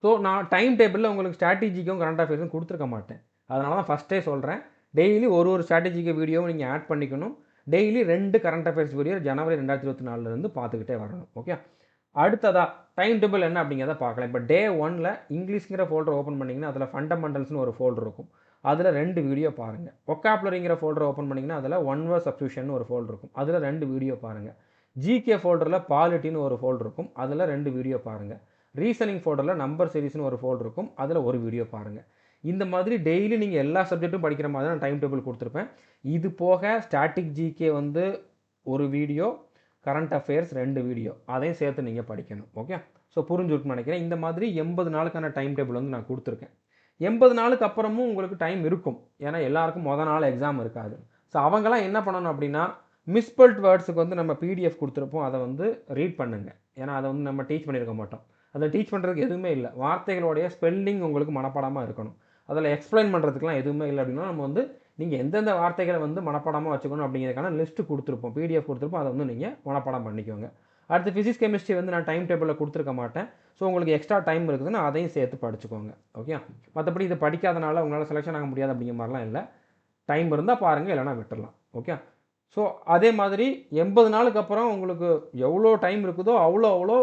ஸோ நான் டைம் டேபிளில் உங்களுக்கு ஸ்ட்ராட்டஜிக்கும் கரண்ட் அஃபேர்ஸும் கொடுத்துருக்க மாட்டேன். அதனால தான் ஃபஸ்ட்டே சொல்கிறேன், டெய்லி ஒரு ஸ்ட்ராட்டஜிக்கு வீடியோவும் நீங்கள் ஆட் பண்ணிக்கணும். டெய்லி 2 கரண்ட் அஃபேர்ஸ் வீடியோ ஜனவரி 2024 பார்த்துக்கிட்டே வரணும். ஓகே, அடுத்ததாக டைம் டேபிள் என்ன அப்படிங்கிறத பார்க்கலாம். இப்போ டே 1ல் இங்கிலீஷ்ங்கிற ஃபோல்டர் ஓப்பன் பண்ணிங்கன்னா அதில் ஃபண்டமெண்டல்ஸ்னு ஒரு ஃபோல்டர் இருக்கும். அதில் 2 வீடியோ பாருங்கள். ஒக்காபுலரிங்கிற ஃபோல்டர் ஓப்பன் பண்ணிங்கன்னா அதில் ஒன் வேர்ட் சப்ஸ்டியூஷன் ஒரு ஃபோல்டர் இருக்கும். அதில் 2 வீடியோ பாருங்கள். ஜிகே ஃபோல்டரில் பாலிட்டின்னு ஒரு ஃபோல்டர் இருக்கும். அதில் 2 வீடியோ பாருங்கள். ரீசனிங் ஃபோல்டரில் நம்பர் சீரிஸ்னு ஒரு ஃபோல்டர் இருக்கும். அதில் ஒரு வீடியோ பாருங்கள். இந்த மாதிரி டெய்லி நீங்கள் எல்லா சப்ஜெக்ட்டும் படிக்கிற மாதிரி நான் டைம் டேபிள் கொடுத்துருப்பேன். இது போக ஸ்டாட்டிக் ஜிகே வந்து ஒரு வீடியோ, கரண்ட் அஃபேர்ஸ் 2 வீடியோ, அதையும் சேர்த்து நீங்கள் படிக்கணும். ஓகே, ஸோ புரிஞ்சுருக்குன்னு நினைக்கிறேன். இந்த மாதிரி 80 நாளுக்கான டைம் டேபிள் வந்து நான் கொடுத்துருக்கேன். 80 நாளுக்கு அப்புறமும் உங்களுக்கு டைம் இருக்கும். ஏன்னா எல்லாருக்கும் மொதல் நாள் எக்ஸாம் இருக்காது. ஸோ அவங்களாம் என்ன பண்ணணும் அப்படின்னா மிஸ்பெல்ட் வேர்ட்ஸுக்கு வந்து நம்ம பிடிஎஃப் கொடுத்துருப்போம், அதை வந்து ரீட் பண்ணுங்கள். ஏன்னா அதை வந்து நம்ம டீச் பண்ணியிருக்க மாட்டோம். அதை டீச் பண்ணுறதுக்கு எதுவுமே இல்லை. வார்த்தைகளுடைய ஸ்பெல்லிங் உங்களுக்கு மனப்பாடமாக இருக்கணும். அதில் எக்ஸ்பிளைன் பண்ணுறதுக்குலாம் எதுவுமே இல்லை அப்படின்னா நம்ம வந்து நீங்கள் எந்தெந்த வார்த்தைகளை வந்து மனப்பாடமாக வச்சுக்கணும் அப்படிங்கிறதுக்கான லிஸ்ட்டு கொடுத்துருப்போம், பிடிஎஃப் கொடுத்துருப்போம். அதை வந்து நீங்கள் மனப்பாடம் பண்ணிக்கோங்க. அடுத்து ஃபிசிக்ஸ் கெமிஸ்ட்ரி வந்து நான் டைம் டேபிளில் கொடுத்துருக்க மாட்டேன். ஸோ உங்களுக்கு எக்ஸ்ட்ரா டைம் இருக்குதுன்னா அதையும் சேர்த்து படிச்சுக்கோங்க. ஓகே, மற்றபடி இதை படிக்காதனால உங்களால் செலெக்ஷன் ஆக முடியாது அப்படிங்கிற மாதிரிலாம் இல்லை. டைம் இருந்தால் பாருங்கள், இல்லைனா விட்டுடலாம். ஓகே, ஸோ அதே மாதிரி 80 நாளுக்கு அப்புறம் உங்களுக்கு எவ்வளோ டைம் இருக்குதோ அவ்வளோ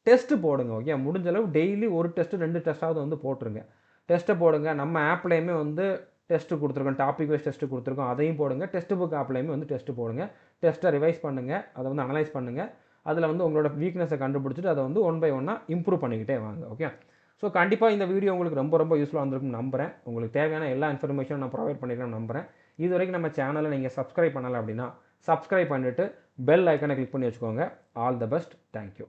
டெஸ்ட்டு போடுங்க. ஓகே, முடிஞ்ச அளவு டெய்லி ஒரு டெஸ்ட்டு 2 டெஸ்ட்டாவது வந்து போட்டுருங்க. டெஸ்ட்டை போடுங்க. நம்ம ஆப்லேயுமே வந்து டெஸ்ட்டு கொடுத்துருக்கோம், டாபிக் வைஸ் டெஸ்ட்டு கொடுத்துருக்கோம், அதையும் போடுங்க. டெஸ்ட் புக் ஆப்லேயுமே வந்து டெஸ்ட்டு போடுங்க. டெஸ்ட்டை ரிவைஸ் பண்ணுங்கள், அதை வந்து அனலைஸ் பண்ணுங்கள். அதில் வந்து உங்களோட வீக்னஸை கண்டுபிடிச்சிட்டு அதை வந்து 1 by 1 இம்ப்ரூவ் பண்ணிக்கிட்டே வாங்க. ஓகே, ஸோ கண்டிப்பாக இந்த வீடியோ உங்களுக்கு ரொம்ப யூஸ்ஃபுல்லாக இருந்திருக்குன்னு நம்புகிறேன். உங்களுக்கு தேவையான எல்லா இன்ஃபர்மேஷனும் நான் ப்ரொவைட் பண்ணிக்கிறேன்னு நம்புகிறேன். இது வரைக்கும் நம்ம சேனலை நீங்கள் சப்ஸ்கிரைப் பண்ணலை அப்படின்னா சப்ஸ்கிரைப் பண்ணிவிட்டு பெல் ஐக்கனை கிளிக் பண்ணி வச்சுக்கோங்க. All the best. தேங்க்யூ.